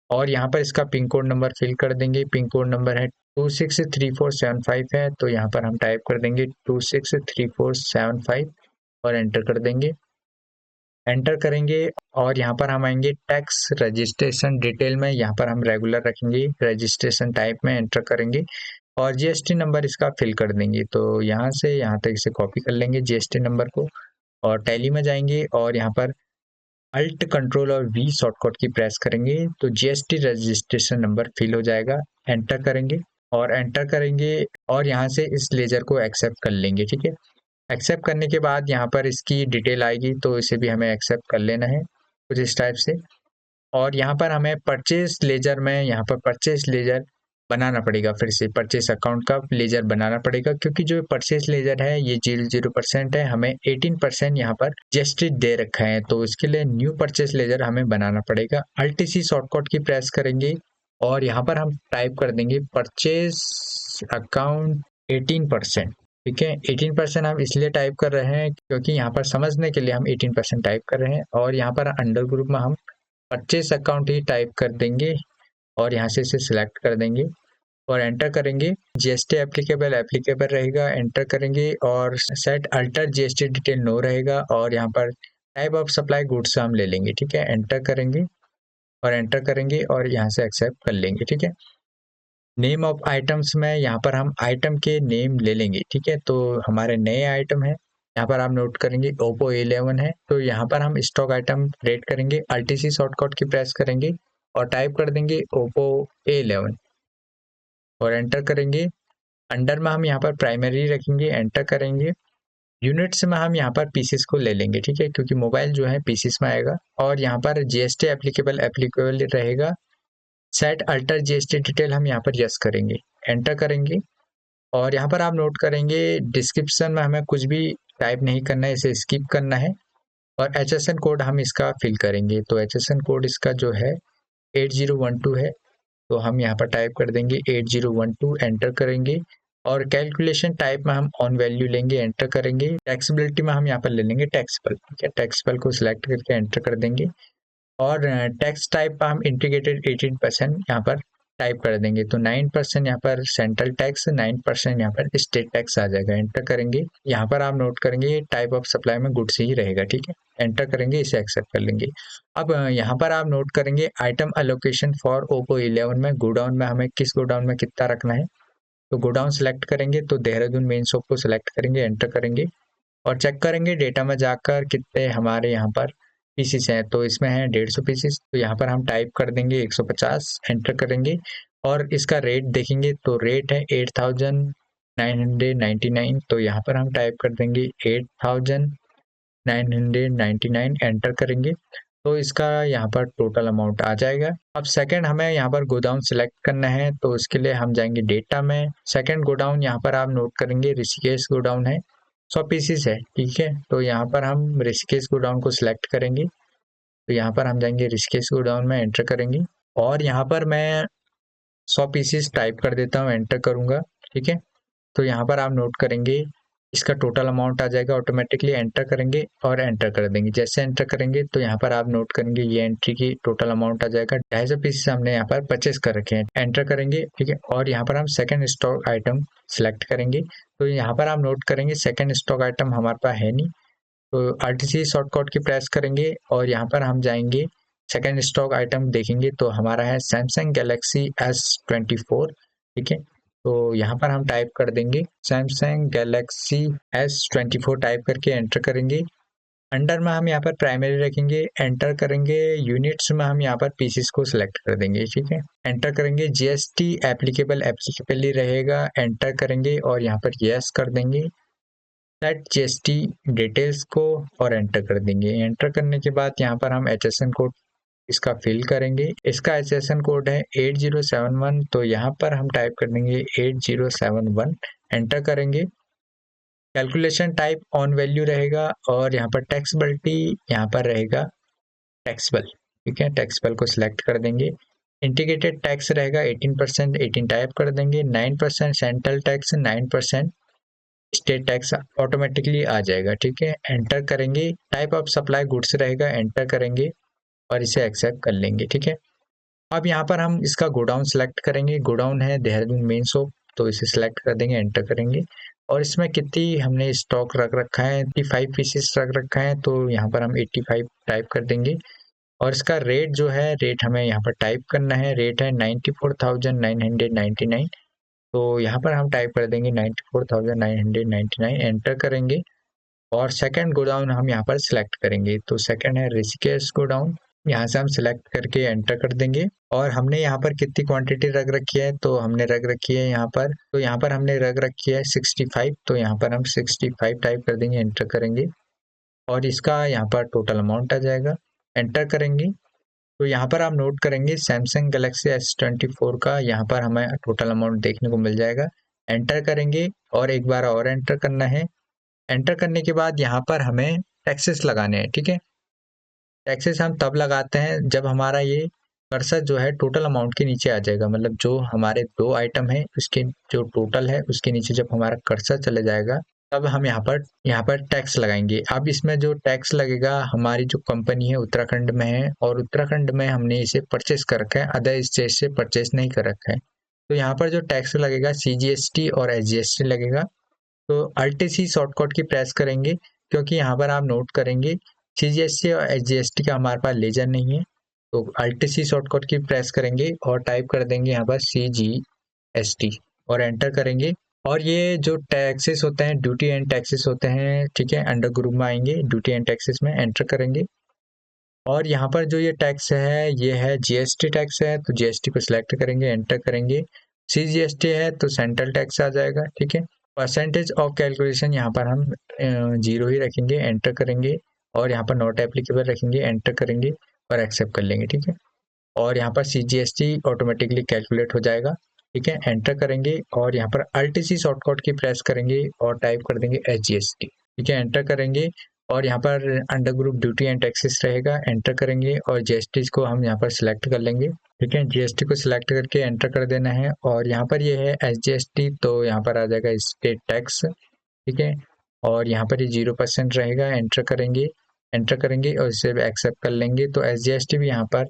और यहाँ पर इसका पिन कोड नंबर फिल कर देंगे, पिन कोड नंबर है 263475 है, तो यहाँ पर हम टाइप कर देंगे 263475 और एंटर कर देंगे। एंटर करेंगे और यहाँ पर हम आएंगे टैक्स रजिस्ट्रेशन डिटेल में, यहाँ पर हम रेगुलर रखेंगे, रजिस्ट्रेशन टाइप में एंटर करेंगे और जीएसटी नंबर इसका फिल कर देंगे। तो यहाँ से यहाँ तक इसे कॉपी कर लेंगे जीएसटी नंबर को और टैली में जाएंगे और यहाँ पर अल्ट कंट्रोल और वी शॉर्टकट की प्रेस करेंगे तो जीएसटी रजिस्ट्रेशन नंबर फिल हो जाएगा। एंटर करेंगे और एंटर करेंगे और यहाँ से इस लेजर को एक्सेप्ट कर लेंगे, ठीक है। एक्सेप्ट करने के बाद यहाँ पर इसकी डिटेल आएगी तो इसे भी हमें एक्सेप्ट कर लेना है कुछ इस टाइप से। और यहाँ पर हमें परचेज लेजर में यहाँ पर परचेज लेजर बनाना पड़ेगा, फिर से परचेज अकाउंट का लेजर बनाना पड़ेगा क्योंकि जो परचेज लेजर है ये 0% है, हमें 18% यहाँ पर जीएसटी दे रखा है, तो इसके लिए न्यू परचेज लेजर हमें बनाना पड़ेगा। अल्ट सी शॉर्टकट की प्रेस करेंगे और यहाँ पर हम टाइप कर देंगे परचेज अकाउंट 18%, ठीक है। 18% हम इसलिए टाइप कर रहे हैं क्योंकि यहाँ पर समझने के लिए हम 18% टाइप कर रहे हैं और यहाँ पर अंडर ग्रुप में हम परचेज अकाउंट ही टाइप कर देंगे और यहाँ से इसे सिलेक्ट कर देंगे और एंटर करेंगे। जीएसटी एप्लीकेबल एप्लीकेबल रहेगा, एंटर करेंगे और set alter GST detail no रहेगा और यहाँ पर टाइप ऑफ सप्लाई गुड्स हम ले लेंगे, ठीक है। एंटर करेंगे और एंटर करेंगे और यहाँ से एक्सेप्ट कर लेंगे, ठीक है। नेम ऑफ आइटम्स में यहाँ पर हम आइटम के नेम ले लेंगे, ठीक है। तो हमारे नए आइटम है, यहाँ पर आप नोट करेंगे ओप्पो A11 है, तो यहाँ पर हम स्टॉक आइटम रेट करेंगे, अल्टीसी शॉर्टकट की प्रेस करेंगे और टाइप कर देंगे ओप्पो A11 और एंटर करेंगे। अंडर में हम यहाँ पर प्राइमरी रखेंगे, एंटर करेंगे। यूनिट्स में हम यहाँ पर पीसीस को ले लेंगे, ठीक है, क्योंकि मोबाइल जो है पीसीस में आएगा और यहाँ पर जीएसटी एप्लीकेबल एप्लीकेबल रहेगा। सेट अल्टर जीएसटी डिटेल हम यहाँ पर यस करेंगे, एंटर करेंगे और यहाँ पर आप नोट करेंगे डिस्क्रिप्शन में हमें कुछ भी टाइप नहीं करना है, इसे स्किप करना है और एचएसएन कोड हम इसका फिल करेंगे। तो एचएसएन कोड इसका जो है 8012 है, तो हम यहाँ पर टाइप कर देंगे 8012, एंटर करेंगे और कैलकुलेशन टाइप में हम ऑन वैल्यू लेंगे, एंटर करेंगे। टैक्सेबिलिटी में हम यहाँ पर ले लेंगे टैक्सेबल, ठीक है। टैक्सेबल को सिलेक्ट करके एंटर कर देंगे और टैक्स टाइप पर हम इंटीग्रेटेड 18% यहाँ पर टाइप कर देंगे। तो 9% यहाँ पर सेंट्रल टैक्स, 9% यहाँ पर स्टेट टैक्स आ जाएगा, एंटर करेंगे। यहाँ पर आप नोट करेंगे टाइप ऑफ सप्लाई में गुड्स ही रहेगा, ठीक है। एंटर करेंगे, इसे एक्सेप्ट कर लेंगे। अब यहाँ पर आप नोट करेंगे आइटम एलोकेशन फॉर ओप्पो 11 में गोडाउन में हमें किस गोडाउन में कितना रखना है, तो गोडाउन सेलेक्ट करेंगे तो देहरादून मेन शॉप को सिलेक्ट करेंगे, एंटर करेंगे और चेक करेंगे डेटा में जाकर कितने हमारे यहाँ पर पीसीस हैं, तो इसमें है 150 पीसीस, तो यहाँ पर हम टाइप कर देंगे 150, एंटर करेंगे और इसका रेट देखेंगे तो रेट है 8999, तो यहाँ पर हम टाइप कर देंगे 8999, एंटर करेंगे तो इसका यहाँ पर टोटल अमाउंट आ जाएगा। अब सेकंड हमें यहाँ पर गोडाउन सिलेक्ट करना है, तो इसके लिए हम जाएंगे डेटा में, सेकंड गोडाउन यहाँ पर आप नोट करेंगे ऋषिकेश गोडाउन है, 100 पीसीस है, ठीक है। तो यहाँ पर हम ऋषिकेश गोडाउन को सिलेक्ट करेंगे, तो यहाँ पर हम जाएंगे ऋषिकेश गोडाउन में, एंटर करेंगे और यहाँ पर मैं 100 पीसीस टाइप कर देता हूँ, एंटर करूंगा, ठीक है। तो यहाँ पर आप नोट करेंगे इसका टोटल अमाउंट आ जाएगा, ऑटोमेटिकली एंटर करेंगे और एंटर कर देंगे। जैसे एंटर करेंगे तो यहाँ पर आप नोट करेंगे ये एंट्री की टोटल अमाउंट आ जाएगा, 250 पीसेस हमने यहाँ पर परचेस कर रखे हैं, एंटर करेंगे, ठीक है। और यहाँ पर हम सेकंड स्टॉक आइटम सेलेक्ट करेंगे, तो यहाँ पर आप नोट करेंगे सेकंड स्टॉक आइटम हमारे पास है नहीं, तो आरटीसी शॉर्टकट की प्रेस करेंगे और यहाँ पर हम जाएंगे सेकंड स्टॉक आइटम देखेंगे तो हमारा है सैमसंग गैलेक्सी S24, ठीक है। तो यहाँ पर हम टाइप कर देंगे सैमसंग गैलेक्सी S24 टाइप करके एंटर करेंगे अंडर में हम यहाँ पर प्राइमरी रखेंगे, एंटर करेंगे। यूनिट्स में हम यहाँ पर पीसीस को सिलेक्ट कर देंगे, ठीक है। एंटर करेंगे, जीएसटी एप्लीकेबल ही रहेगा, एंटर करेंगे और यहाँ पर यस कर देंगे। सेट जीएसटी डिटेल्स को और एंटर कर देंगे। एंटर करने के बाद यहाँ पर हम HSN कोड इसका फिल करेंगे। इसका HSN कोड है 8071, तो यहाँ पर हम टाइप कर देंगे 8071, एंटर करेंगे। कैलकुलेशन टाइप ऑन वैल्यू रहेगा और यहाँ पर टैक्सेबिलिटी यहाँ पर रहेगा टैक्सेबल, ठीक है। टैक्सेबल को सिलेक्ट कर देंगे। इंटीग्रेटेड टैक्स रहेगा 18%, 18 टाइप कर देंगे। 9% central tax, 9% state tax automatically आ जाएगा, ठीक है। एंटर करेंगे। टाइप ऑफ सप्लाई गुड्स रहेगा, एंटर करेंगे और इसे एक्सेप्ट कर लेंगे, ठीक है। अब यहाँ पर हम इसका गोडाउन सेलेक्ट करेंगे। गोडाउन है देहरादून मेन शॉप, तो इसे सिलेक्ट कर देंगे, एंटर करेंगे। और इसमें कितनी हमने स्टॉक रख रखा है, 85 पीसेस रख रखा है, तो यहाँ पर हम 85 टाइप कर देंगे। और इसका रेट जो है, रेट हमें यहाँ पर टाइप करना है। रेट है 94,999, तो यहाँ पर हम टाइप कर देंगे 94,999, एंटर करेंगे। और सेकंड गोडाउन हम यहाँ पर सिलेक्ट करेंगे, तो सेकंड है ऋषिकेश गोडाउन। यहाँ से हम सिलेक्ट करके एंटर कर देंगे। और हमने यहाँ पर कितनी क्वांटिटी रख रखी है, तो हमने रख रखी है यहाँ पर, तो यहाँ पर हमने रख रखी है 65, तो यहाँ पर हम 65 टाइप कर देंगे, एंटर करेंगे। और इसका यहाँ पर टोटल अमाउंट आ जाएगा, एंटर करेंगे। तो यहाँ पर आप नोट करेंगे सैमसंग गैलेक्सी S24 का यहाँ पर हमें टोटल अमाउंट देखने को मिल जाएगा, एंटर करेंगे। और एक बार और एंटर करना है। एंटर करने के बाद यहाँ पर हमें टैक्सेस लगाने हैं, ठीक है। टैक्सेस हम तब लगाते हैं जब हमारा ये कर्सर जो है टोटल अमाउंट के नीचे आ जाएगा, मतलब जो हमारे दो आइटम है उसके जो टोटल है उसके नीचे जब हमारा कर्सर चले जाएगा, तब हम यहाँ पर टैक्स लगाएंगे। अब इसमें जो टैक्स लगेगा, हमारी जो कंपनी है उत्तराखंड में है और उत्तराखंड में हमने इसे परचेस कर रखा है, अदर स्टेट से परचेस नहीं कर रखा है। तो यहाँ पर जो टैक्स लगेगा CGST और SGST लगेगा। तो Alt+C शॉर्टकट की प्रेस करेंगे, क्योंकि यहाँ पर आप नोट करेंगे CGST और SGST का हमारे पास लेजर नहीं है। तो Alt+C शॉर्टकट की प्रेस करेंगे और टाइप कर देंगे यहाँ पर CGST और एंटर करेंगे। और ये जो टैक्सेस होते हैं, ड्यूटी एंड टैक्सेस होते हैं, ठीक है, अंडर ग्रुप में आएंगे, ड्यूटी एंड टैक्सेस में एंटर करेंगे। और यहाँ पर जो ये टैक्स है, ये है GST टैक्स है, तो GST को सिलेक्ट करेंगे, एंटर करेंगे। CGST है तो सेंट्रल टैक्स आ जाएगा, ठीक है। परसेंटेज ऑफ कैलकुलेशन यहाँ पर हम 0 ही रखेंगे, एंटर करेंगे। और यहाँ पर नॉट एप्लीकेबल रखेंगे, एंटर करेंगे और एक्सेप्ट कर लेंगे, ठीक है। और यहाँ पर CGST ऑटोमेटिकली कैलकुलेट हो जाएगा, ठीक है। एंटर करेंगे और यहाँ पर Alt+C शॉर्टकट की प्रेस करेंगे और टाइप कर देंगे SGST, ठीक है। एंटर करेंगे और यहाँ पर under group duty and taxes रहेगा, एंटर करेंगे और GST को हम यहाँ पर सिलेक्ट कर लेंगे, ठीक है। GST को सिलेक्ट करके एंटर कर देना है। और यहाँ पर ये है SGST, तो यहाँ पर आ जाएगा स्टेट टैक्स, ठीक है। और यहाँ पर ये 0% रहेगा, एंटर करेंगे और इसे एक्सेप्ट कर लेंगे। तो SGST भी यहाँ पर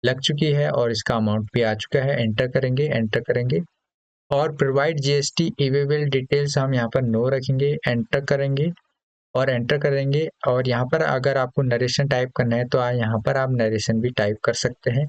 लग चुकी है और इसका अमाउंट भी आ चुका है, एंटर करेंगे। और प्रोवाइड GST इवेबल डिटेल्स हम यहाँ पर नो रखेंगे, एंटर करेंगे और एंटर करेंगे। और यहाँ पर अगर आपको नरेशन टाइप करना है तो यहाँ पर आप नरेशन भी टाइप कर सकते हैं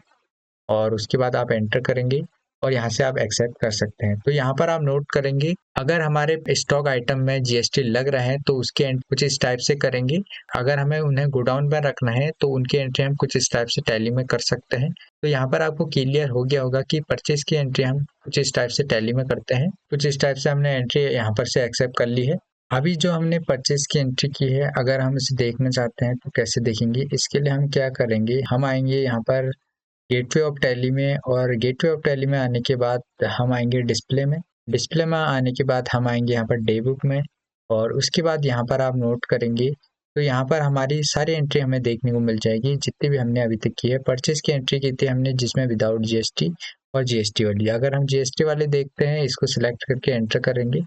और उसके बाद आप एंटर करेंगे और यहाँ से आप एक्सेप्ट कर सकते हैं। तो यहाँ पर आप नोट करेंगे, अगर हमारे स्टॉक आइटम में GST लग रहा है तो उसके एंट्री कुछ इस टाइप से करेंगे। अगर हमें उन्हें गोडाउन में रखना है तो उनकी एंट्री हम कुछ इस टाइप से टैली में कर सकते हैं। तो यहाँ पर आपको क्लियर हो गया होगा कि परचेज की एंट्री हम कुछ इस टाइप से टैली में करते हैं, कुछ इस टाइप से हमने एंट्री यहाँ पर से एक्सेप्ट कर ली है। अभी जो हमने परचेज की एंट्री की है, अगर हम इसे देखना चाहते हैं तो कैसे देखेंगे, इसके लिए हम क्या करेंगे, हम आएंगे यहाँ पर गेटवे ऑफ टैली में। और गेटवे ऑफ टैली में आने के बाद हम आएंगे डिस्प्ले में। डिस्प्ले में आने के बाद हम आएंगे यहाँ पर डे बुक में। और उसके बाद यहाँ पर आप नोट करेंगे तो यहाँ पर हमारी सारी एंट्री हमें देखने को मिल जाएगी, जितनी भी हमने अभी तक की है। परचेज की एंट्री की थी हमने, जिसमें विदाउट GST और GST वाली। अगर हम GST वाले देखते हैं, इसको सिलेक्ट करके एंटर करेंगे।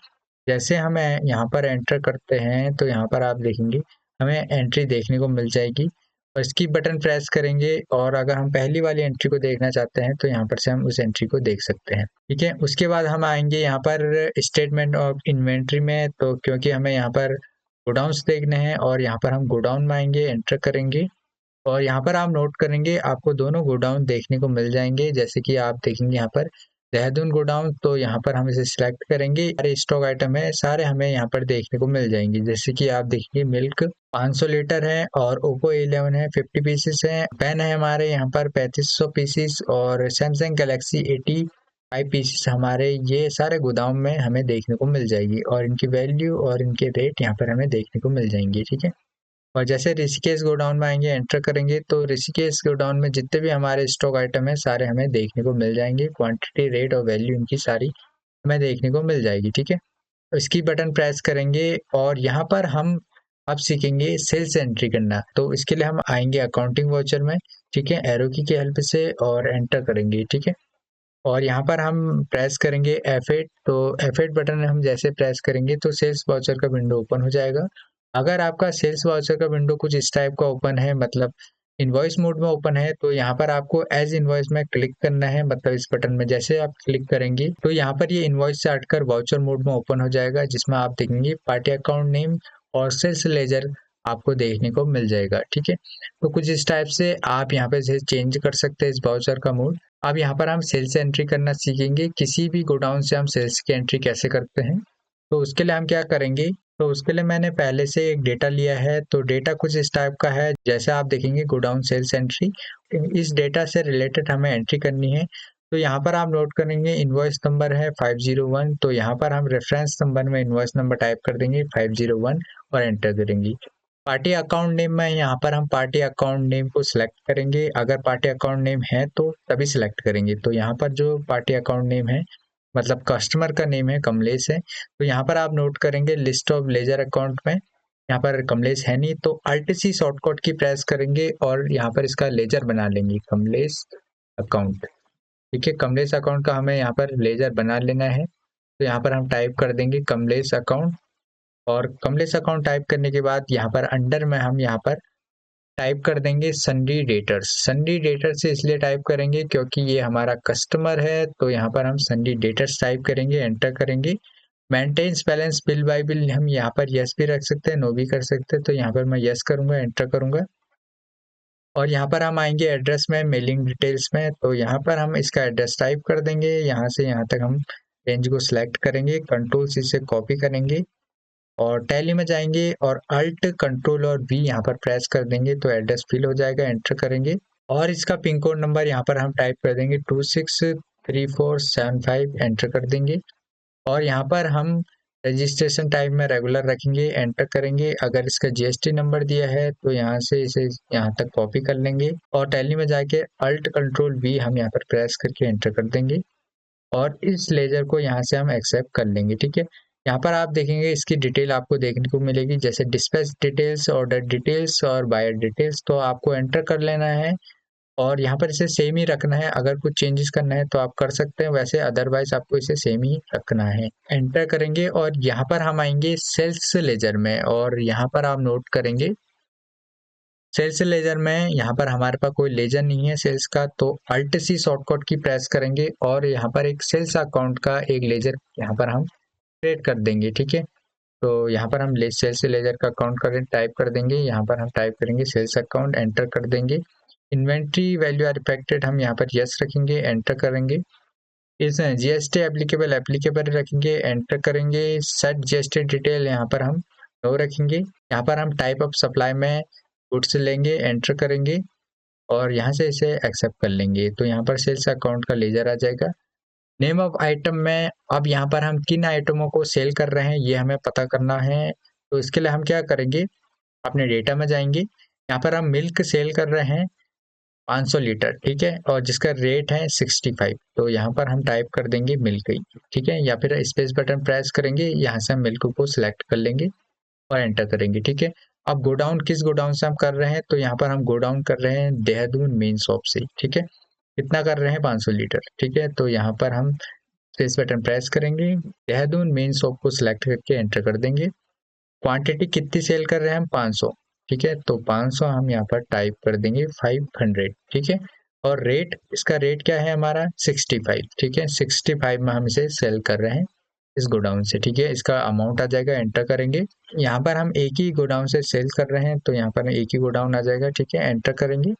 जैसे हम यहाँ पर एंटर करते हैं तो यहाँ पर आप देखेंगे हमें एंट्री देखने को मिल जाएगी और इसकी बटन प्रेस करेंगे। और अगर हम पहली वाली एंट्री को देखना चाहते हैं तो यहाँ पर से हम उस एंट्री को देख सकते हैं, ठीक है। उसके बाद हम आएंगे यहाँ पर स्टेटमेंट ऑफ इन्वेंट्री में, तो क्योंकि हमें यहाँ पर गोडाउन्स देखने हैं और यहाँ पर हम गोडाउन में आएंगे, एंटर करेंगे। और यहाँ पर आप नोट करेंगे आपको दोनों गोडाउन देखने को मिल जाएंगे। जैसे कि आप देखेंगे यहाँ पर देहरादून गोडाउन, तो यहाँ पर हम इसे सिलेक्ट करेंगे। सारे स्टॉक आइटम है, सारे हमें यहाँ पर देखने को मिल जाएंगे। जैसे कि आप देखिए मिल्क 500 लीटर है और ओप्पो A11 है 50 पीसेस है, पेन है हमारे यहाँ पर 3500 पीसेस और सैमसंग गैलेक्सी 85 पीसेस हमारे ये सारे गोदाम में हमें देखने को मिल जाएगी और इनकी वैल्यू और इनके रेट यहाँ पर हमें देखने को मिल जाएंगे। ठीक है, और जैसे ऋषिकेश गोडाउन में आएंगे, एंटर करेंगे, तो ऋषिकेश गोडाउन में जितने भी हमारे स्टॉक आइटम है सारे हमें देखने को मिल जाएंगे। क्वांटिटी, रेट और वैल्यू इनकी सारी हमें देखने को मिल जाएगी। ठीक है, तो इसकी बटन प्रेस करेंगे और यहाँ पर हम अब सीखेंगे सेल्स एंट्री करना। तो इसके लिए हम आएंगे अकाउंटिंग वाउचर में, ठीक है, एरो की हेल्प से, और एंटर करेंगे। ठीक है, और यहाँ पर हम प्रेस करेंगे F8। तो F8 बटन हम जैसे प्रेस करेंगे तो सेल्स वाउचर का विंडो ओपन हो जाएगा। अगर आपका सेल्स वाउचर का विंडो कुछ इस टाइप का ओपन है, मतलब इनवॉइस मोड में ओपन है, तो यहाँ पर आपको एज इनवॉइस में क्लिक करना है। मतलब इस बटन में जैसे आप क्लिक करेंगे तो यहाँ पर ये इनवॉइस से हटकर वाउचर मोड में ओपन हो जाएगा, जिसमें आप देखेंगे पार्टी अकाउंट नेम और सेल्स लेजर आपको देखने को मिल जाएगा। ठीक है, तो कुछ इस टाइप से आप यहाँ पे चेंज कर सकते हैं इस वाउचर का मोड। अब यहाँ पर हम सेल्स एंट्री करना सीखेंगे। किसी भी गोडाउन से हम सेल्स की एंट्री कैसे करते हैं, तो उसके लिए हम क्या करेंगे, तो उसके लिए मैंने पहले से एक डेटा लिया है। तो डेटा कुछ इस टाइप का है, जैसे आप देखेंगे गोडाउन सेल्स एंट्री, इस डेटा से रिलेटेड हमें एंट्री करनी है। तो यहाँ पर आप नोट करेंगे इनवॉइस नंबर है 501, तो यहाँ पर हम रेफरेंस नंबर में इनवॉइस नंबर टाइप कर देंगे 501 और एंटर करेंगे। पार्टी अकाउंट नेम में यहाँ पर हम पार्टी अकाउंट नेम को सिलेक्ट करेंगे। अगर पार्टी अकाउंट नेम है तो तभी सिलेक्ट करेंगे। तो यहाँ पर जो पार्टी अकाउंट नेम है, मतलब कस्टमर का नेम है, कमलेश है, तो यहाँ पर आप नोट करेंगे लिस्ट ऑफ लेजर अकाउंट में यहाँ पर कमलेश है नहीं, तो अल्ट सी शॉर्टकट की प्रेस करेंगे और यहाँ पर इसका लेजर बना लेंगे कमलेश अकाउंट। ठीक है, कमलेश अकाउंट का हमें यहाँ पर लेजर बना लेना है। तो यहाँ पर हम टाइप कर देंगे कमलेश अकाउंट, और कमलेश अकाउंट टाइप करने के बाद यहाँ पर अंडर में हम यहाँ पर टाइप कर देंगे सन्डी डेटर्स। सन्डी डेटर्स से इसलिए टाइप करेंगे क्योंकि ये हमारा कस्टमर है, तो यहाँ पर हम सन्डी डेटर्स टाइप करेंगे, एंटर करेंगे। Maintain balance bill by bill हम यहाँ पर यस भी रख सकते हैं, नो भी कर सकते हैं, तो यहाँ पर मैं यस करूंगा, एंटर करूंगा। और यहाँ पर हम आएंगे एड्रेस में, मेलिंग डिटेल्स में, तो यहाँ पर हम इसका एड्रेस टाइप कर देंगे। यहाँ से यहाँ तक हम रेंज को सिलेक्ट करेंगे, कंट्रोल सी से कॉपी करेंगे और टैली में जाएंगे और अल्ट कंट्रोल और वी यहाँ पर प्रेस कर देंगे, तो एड्रेस फिल हो जाएगा, एंटर करेंगे। और इसका पिन कोड नंबर यहाँ पर हम टाइप कर देंगे 263475, एंटर कर देंगे। और यहाँ पर हम रजिस्ट्रेशन टाइप में रेगुलर रखेंगे, एंटर करेंगे। अगर इसका जीएसटी नंबर दिया है तो यहाँ से इसे यहाँ तक कॉपी कर लेंगे और टैली में जाके अल्ट कंट्रोल वी हम यहाँ पर प्रेस करके एंटर कर देंगे और इस लेजर को यहाँ से हम एक्सेप्ट कर लेंगे। ठीक है, यहाँ पर आप देखेंगे इसकी डिटेल आपको देखने को मिलेगी, जैसे डिस्पैच डिटेल्स, ऑर्डर डिटेल्स और बायर डिटेल्स, तो आपको एंटर कर लेना है और यहाँ पर इसे सेम ही रखना है। अगर कुछ चेंजेस करना है तो आप कर सकते हैं, वैसे अदरवाइज आपको इसे सेम ही रखना है। एंटर करेंगे और यहाँ पर हम आएंगे सेल्स लेजर में और यहाँ पर आप नोट करेंगे सेल्स लेजर में यहाँ पर हमारे पास कोई लेजर नहीं है सेल्स का, तो अल्ट सी शॉर्टकट की प्रेस करेंगे और यहाँ पर एक सेल्स अकाउंट का एक लेजर यहाँ पर हम क्रिएट कर देंगे। ठीक है, तो यहाँ पर हम सेल्स लेजर का अकाउंट करें टाइप कर देंगे, यहाँ पर हम टाइप करेंगे सेल्स अकाउंट, एंटर कर देंगे। इन्वेंट्री वैल्यू आर इफेक्टेड हम यहाँ पर यस रखेंगे, एंटर करेंगे। इस जीएसटी एप्लीकेबल एप्लीकेबल रखेंगे, एंटर करेंगे। सेट जीएसटी डिटेल यहाँ पर हम नो रखेंगे। यहाँ पर हम टाइप ऑफ सप्लाई में गुड्स लेंगे, एंटर करेंगे और यहाँ से इसे एक्सेप्ट कर लेंगे, तो यहाँ पर सेल्स अकाउंट का लेजर आ जाएगा। नेम ऑफ आइटम में अब यहाँ पर हम किन आइटमों को सेल कर रहे हैं ये हमें पता करना है, तो इसके लिए हम क्या करेंगे, अपने डेटा में जाएंगे। यहाँ पर हम मिल्क सेल कर रहे हैं 500 लीटर, ठीक है, और जिसका रेट है 65, तो यहाँ पर हम टाइप कर देंगे मिल्क, ठीक है, या फिर स्पेस बटन प्रेस करेंगे, यहाँ से हम मिल्क को सिलेक्ट कर लेंगे और एंटर करेंगे। ठीक है, अब गोडाउन किस गोडाउन से हम कर रहे हैं, तो यहाँ पर हम गोडाउन कर रहे हैं देहरादून मेन शॉप से। ठीक है, कितना कर रहे हैं 500 लीटर। ठीक है, तो यहाँ पर हम स्पेस बटन प्रेस करेंगे, देहरादून मेन शॉप को सिलेक्ट करके एंटर कर देंगे। क्वांटिटी कितनी सेल कर रहे हैं हम 500, ठीक है, तो 500 हम यहाँ पर टाइप कर देंगे 500। ठीक है, और रेट, इसका रेट क्या है हमारा 65। ठीक है, 65 में हम इसे सेल कर रहे हैं इस गोडाउन से। ठीक है, इसका अमाउंट आ जाएगा, एंटर करेंगे। यहाँ पर हम एक ही गोडाउन से सेल कर रहे हैं, तो यहाँ पर एक ही गोडाउन आ जाएगा। ठीक है, एंटर करेंगे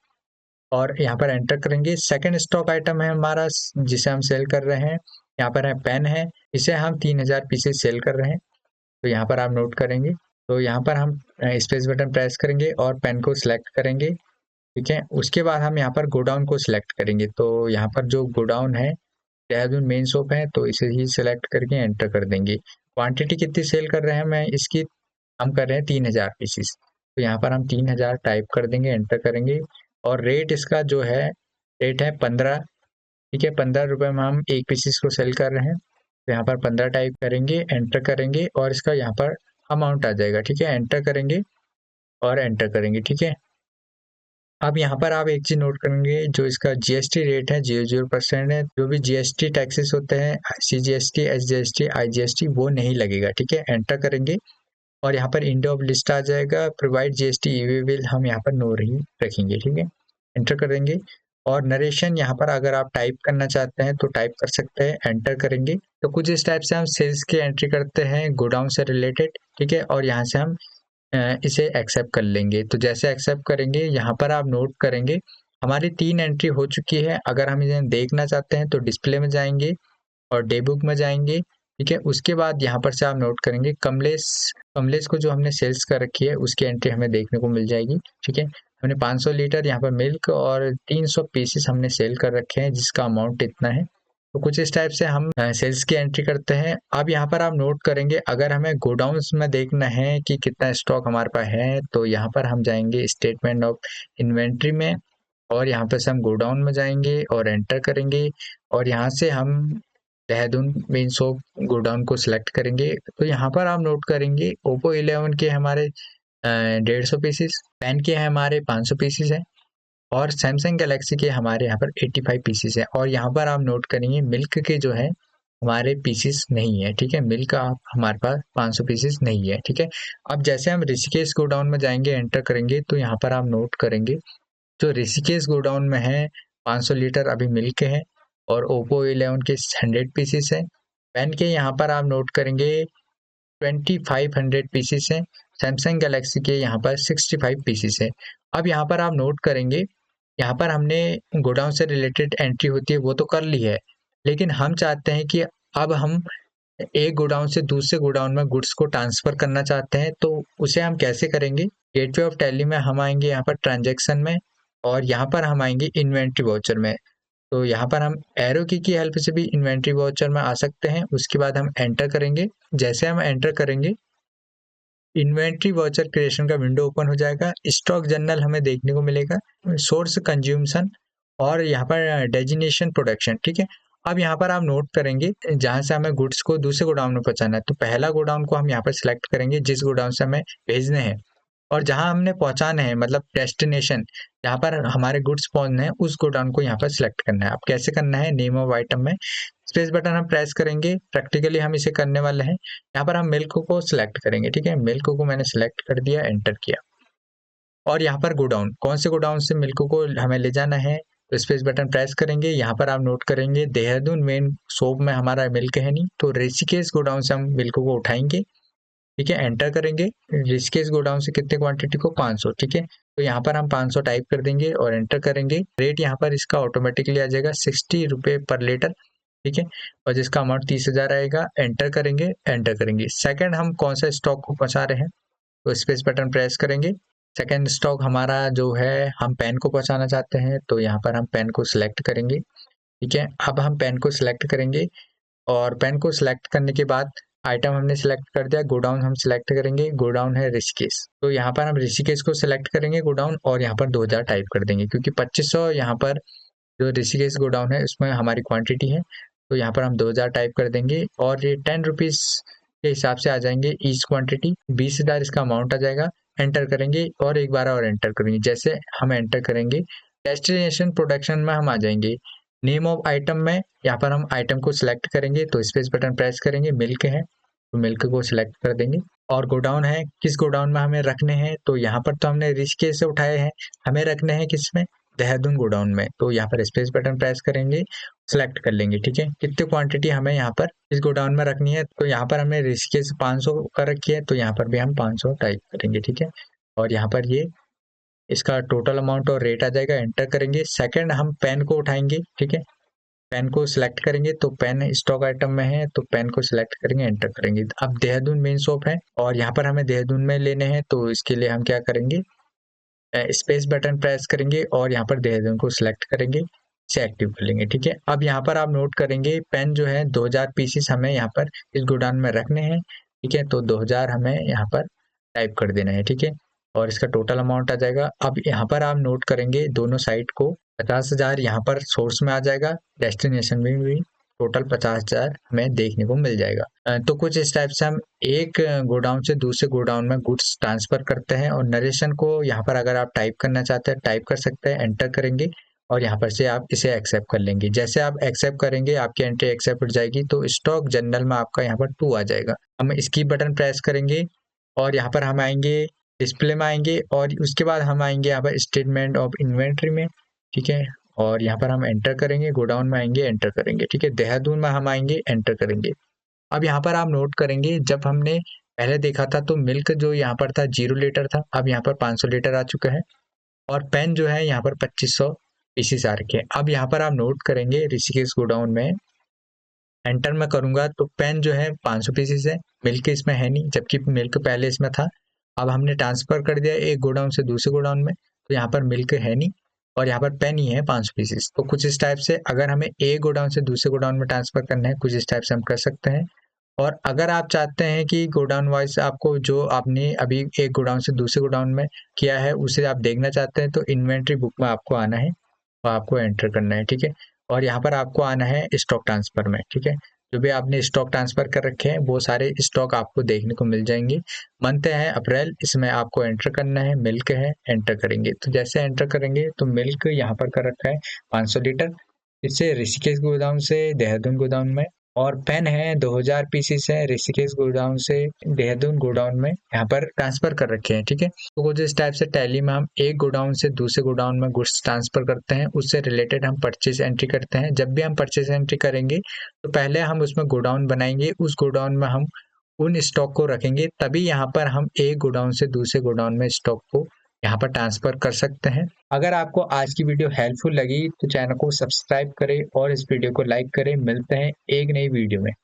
और यहाँ पर एंटर करेंगे। सेकंड स्टॉक आइटम है हमारा जिसे हम सेल कर रहे हैं, यहाँ पर है पेन है, इसे हम 3000 पीसेस सेल कर रहे हैं, तो यहाँ पर आप नोट करेंगे। तो यहाँ पर हम स्पेस बटन प्रेस करेंगे और पेन को सिलेक्ट करेंगे, ठीक है। उसके बाद हम यहाँ पर गोडाउन को सिलेक्ट करेंगे, तो यहाँ पर जो गोडाउन है देहरादून मेन शॉप है, तो इसे ही सिलेक्ट करके एंटर कर देंगे। क्वांटिटी कितनी सेल कर रहे हैं मैं इसकी, हम कर रहे हैं 3000 पीसेस, तो यहाँ पर हम 3000 टाइप कर देंगे, एंटर करेंगे। और रेट इसका जो है, रेट है 15, ठीक है। 15 रुपये में हम एक पीसेस को सेल कर रहे हैं, तो यहाँ पर 15 टाइप करेंगे, एंटर करेंगे और इसका यहाँ पर अमाउंट आ जाएगा, ठीक है। एंटर करेंगे और एंटर करेंगे, ठीक है। अब यहाँ पर आप एक चीज नोट करेंगे, जो इसका जीएसटी रेट है 0% है। जो भी जीएसटी टैक्सेस होते हैं, सीजीएसटी, एसजीएसटी, आईजीएसटी, वो नहीं लगेगा, ठीक है। एंटर करेंगे और यहाँ पर इंडो ऑफ लिस्ट आ जाएगा, प्रोवाइड जीएसटी ई बिल हम यहाँ पर नो रही रखेंगे, ठीक है। एंटर करेंगे और नरेशन यहाँ पर अगर आप टाइप करना चाहते हैं तो टाइप कर सकते हैं, एंटर करेंगे। तो कुछ इस टाइप से हम सेल्स की एंट्री करते हैं गोडाउन से रिलेटेड, ठीक है। और यहाँ से हम इसे एक्सेप्ट कर लेंगे। तो जैसे एक्सेप्ट करेंगे, यहाँ पर आप नोट करेंगे हमारी 3 एंट्री हो चुकी है। अगर हम इन्हें देखना चाहते हैं तो डिस्प्ले में जाएंगे और डे बुक में जाएंगे, ठीक है। उसके बाद यहाँ पर से आप नोट करेंगे कमलेश, कमलेश को जो हमने सेल्स कर रखी है उसकी एंट्री हमें देखने को मिल जाएगी, ठीक है। हमने 500 लीटर यहाँ पर मिल्क और 300 पीसेस हमने सेल कर रखे हैं, जिसका अमाउंट इतना है। तो कुछ इस टाइप से हम सेल्स की एंट्री करते हैं। अब यहाँ पर आप नोट करेंगे, अगर हमें गोडाउन्स में देखना है कि कितना स्टॉक हमारे पास है, तो यहाँ पर हम जाएंगे स्टेटमेंट ऑफ इन्वेंट्री में और यहाँ पर से हम गोडाउन में जाएंगे और एंटर करेंगे और यहाँ से हम देहरादून मेन शॉप गोडाउन को सिलेक्ट करेंगे। तो यहाँ पर आप नोट करेंगे ओप्पो 11 के हमारे 150 पीसेस, पेन के हैं हमारे 500 पीसेस है और सैमसंग गैलेक्सी के हमारे यहाँ पर 85 पीसेस है। और यहाँ पर आप नोट करेंगे मिल्क के जो है हमारे पीसेस नहीं है, ठीक है। मिल्क आप हमारे पास 500 पीसेस नहीं है, ठीक है। अब जैसे हम ऋषिकेश गोडाउन में जाएंगे, एंटर करेंगे, तो यहाँ पर आप नोट करेंगे जो ऋषिकेश गोडाउन में है 500 लीटर अभी मिल्क है और ओप्पो 11 के 100 पीसेस है। पेन के यहाँ पर आप नोट करेंगे 2500 पीसेस है। सैमसंग गैलेक्सी के यहाँ पर 65 पीसेस है। अब यहाँ पर आप नोट करेंगे, यहाँ पर हमने गोडाउन से रिलेटेड एंट्री होती है वो तो कर ली है, लेकिन हम चाहते हैं कि अब हम एक गोडाउन से दूसरे गोडाउन में गुड्स को ट्रांसफर करना चाहते हैं। तो उसे हम कैसे करेंगे, गेटवे ऑफ टैली में हम आएंगे, यहाँ पर ट्रांजेक्शन में, और यहाँ पर हम आएंगे इन्वेंट्री वाउचर में। तो यहाँ पर हम एरो की हेल्प से भी इन्वेंट्री वाउचर में आ सकते हैं। उसके बाद हम एंटर करेंगे। जैसे हम एंटर करेंगे, इन्वेंट्री वाउचर क्रिएशन का विंडो ओपन हो जाएगा। स्टॉक जर्नल हमें देखने को मिलेगा, सोर्स कंज्यूमशन और यहाँ पर डेजिनेशन प्रोडक्शन, ठीक है। अब यहाँ पर आप नोट करेंगे जहाँ से हमें गुड्स को दूसरे गोडाउन में पहुंचाना है, तो पहला गोडाउन को हम यहाँ पर सिलेक्ट करेंगे जिस गोडाउन से हमें भेजने हैं, और जहां हमने पहुंचाना है मतलब डेस्टिनेशन जहां पर हमारे गुड्स पहुंचने हैं उस गोडाउन को यहाँ पर सिलेक्ट करना है। अब कैसे करना है, नेम ऑफ आइटम में स्पेस बटन हम प्रेस करेंगे, प्रैक्टिकली हम इसे करने वाले हैं। यहाँ पर हम मिल्क को सिलेक्ट करेंगे, ठीक है। मिल्क को मैंने सिलेक्ट कर दिया, एंटर किया। और यहाँ पर गोडाउन, कौन से गोडाउन से मिल्क को हमें ले जाना है, तो स्पेस बटन प्रेस करेंगे। यहाँ पर आप नोट करेंगे देहरादून मेन शॉप में हमारा मिल्क है नहीं, तो ऋषिकेश गोडाउन से हम मिल्क को उठाएंगे, ठीक है। एंटर करेंगे। ऋषिकेश गोडाउन से कितने क्वांटिटी को, 500, ठीक है। तो यहाँ पर हम 500 टाइप कर देंगे और एंटर करेंगे। रेट यहाँ पर इसका ऑटोमेटिकली आ जाएगा 60 रुपये पर लीटर, ठीक है। और जिसका अमाउंट 30,000 आएगा। एंटर करेंगे, एंटर करेंगे। सेकंड हम कौन सा स्टॉक को पहुंचा रहे हैं, तो स्पेस बटन प्रेस करेंगे। सेकंड स्टॉक हमारा जो है हम पेन को पहुंचाना चाहते हैं, तो यहाँ पर हम पेन को सिलेक्ट करेंगे, ठीक है। अब हम पेन को सिलेक्ट करेंगे और पेन को सिलेक्ट करने के बाद आइटम हमने सिलेक्ट कर दिया, गोडाउन हम सिलेक्ट करेंगे। गोडाउन है ऋषिकेश, तो यहाँ पर हम ऋषिकेश को सिलेक्ट करेंगे गोडाउन और यहाँ पर 2000 टाइप कर देंगे, क्योंकि 2500 यहाँ पर जो ऋषिकेश गोडाउन है उसमें हमारी क्वांटिटी है, तो यहाँ पर हम 2000 टाइप कर देंगे और ये 10 रुपीज के हिसाब से आ जाएंगे ईच क्वांटिटी, 20,000 इसका अमाउंट आ जाएगा। एंटर करेंगे और एक बार और एंटर करेंगे। जैसे हम एंटर करेंगे, डेस्टिनेशन प्रोडक्शन में हम आ जाएंगे। नेम ऑफ आइटम में यहाँ पर हम आइटम को सिलेक्ट करेंगे, तो स्पेस बटन प्रेस करेंगे। मिल्क है तो मिल्क को सिलेक्ट कर देंगे। और गोडाउन है, किस गोडाउन में हमें रखने हैं, तो यहाँ पर तो हमने ऋषिकेश से उठाए हैं, हमें रखने हैं किस में, देहरादून गोडाउन में। तो यहाँ पर स्पेस बटन प्रेस करेंगे, सिलेक्ट कर लेंगे, ठीक है। कितनी क्वांटिटी हमें यहाँ पर इस गोडाउन में रखनी है, तो यहाँ पर हमने ऋषिकेश 500 कर रखी है, तो यहाँ पर भी हम 500 टाइप करेंगे, ठीक है। और यहाँ पर ये इसका टोटल अमाउंट और रेट आ जाएगा, एंटर करेंगे। सेकंड हम पेन को उठाएंगे, ठीक है, पेन को सिलेक्ट करेंगे, तो पेन स्टॉक आइटम में है तो पेन को सिलेक्ट करेंगे, एंटर करेंगे। अब देहरादून मेन शॉप है और यहाँ पर हमें देहरादून में लेने हैं, तो इसके लिए हम क्या करेंगे, स्पेस बटन प्रेस करेंगे और यहाँ पर देहरादून को सिलेक्ट करेंगे, इसे एक्टिव कर लेंगे, ठीक है। अब यहाँ पर आप नोट करेंगे पेन जो है 2000 पीसीस हमें यहाँ पर इस गोडाउन में रखने हैं, ठीक है, तो 2000 हमें यहाँ पर टाइप कर देना है, ठीक है, और इसका टोटल अमाउंट आ जाएगा। अब यहाँ पर आप नोट करेंगे दोनों साइड को 50,000 यहाँ पर सोर्स में आ जाएगा, डेस्टिनेशन में भी टोटल 50,000 हमें देखने को मिल जाएगा। तो कुछ इस टाइप से हम एक गोडाउन से दूसरे गोडाउन में गुड्स ट्रांसफर करते हैं। और नरेशन को यहाँ पर अगर आप टाइप करना चाहते हैं टाइप कर सकते हैं, एंटर करेंगे और यहाँ पर से आप इसे एक्सेप्ट कर लेंगे। जैसे आप एक्सेप्ट करेंगे आपकी एंट्री एक्सेप्ट हो जाएगी, तो स्टॉक जनरल में आपका यहाँ पर 2 आ जाएगा। हम स्कीप बटन प्रेस करेंगे और यहाँ पर हम आएंगे डिस्प्ले में आएंगे और उसके बाद हम आएंगे यहाँ पर स्टेटमेंट ऑफ इन्वेंट्री में, ठीक है, और यहाँ पर हम एंटर करेंगे, गोडाउन में आएंगे, एंटर करेंगे, ठीक है, देहरादून में हम आएंगे, एंटर करेंगे। अब यहाँ पर आप नोट करेंगे जब हमने पहले देखा था तो मिल्क जो यहाँ पर था 0 लीटर था, अब यहाँ पर 500 लीटर आ चुका है और पेन जो है यहाँ पर 2500 पीसीस आ रखे हैं। अब यहाँ पर आप नोट करेंगे ऋषिकेश गोडाउन में एंटर में करूंगा तो पेन जो है 500 पीसीस है, मिल्क इसमें है नहीं, जबकि मिल्क पहले इसमें था। अब हमने ट्रांसफर कर दिया एक गोडाउन से दूसरे गोडाउन में, तो यहाँ पर मिल्क है नहीं और यहाँ पर पेन ही है 500 पीसीस। तो कुछ इस टाइप से अगर हमें एक गोडाउन से दूसरे गोडाउन में ट्रांसफर करना है, कुछ इस टाइप से हम कर सकते हैं। और अगर आप चाहते हैं कि गोडाउन वाइज आपको जो आपने अभी एक गोडाउन से दूसरे गोडाउन में किया है उसे आप देखना चाहते हैं, तो इन्वेंट्री बुक में आपको आना है और आपको एंटर करना है, ठीक है, और यहाँ पर आपको आना है स्टॉक ट्रांसफर में, ठीक है, जो भी आपने स्टॉक ट्रांसफर कर रखे हैं वो सारे स्टॉक आपको देखने को मिल जाएंगे। मंथ है अप्रैल, इसमें आपको एंटर करना है, मिल्क है, एंटर करेंगे। तो जैसे एंटर करेंगे तो मिल्क यहाँ पर कर रखा है 500 लीटर, इससे ऋषिकेश गोदाम से देहरादून गोदाम में, और पेन है 2000 पीसीस है ऋषिकेश गोडाउन से देहरादून गोडाउन में यहाँ पर ट्रांसफर कर रखे हैं, ठीक है। तो कुछ इस टाइप से टैली में हम एक गोडाउन से दूसरे गोडाउन में गुड्स ट्रांसफर करते हैं, उससे रिलेटेड हम परचेज एंट्री करते हैं। जब भी हम परचेज एंट्री करेंगे तो पहले हम उसमें गोडाउन बनाएंगे, उस गोडाउन में हम उन स्टॉक को रखेंगे, तभी यहाँ पर हम एक गोडाउन से दूसरे गोडाउन में स्टॉक को यहाँ पर ट्रांसफर कर सकते हैं। अगर आपको आज की वीडियो हेल्पफुल लगी तो चैनल को सब्सक्राइब करें और इस वीडियो को लाइक करें। मिलते हैं एक नई वीडियो में।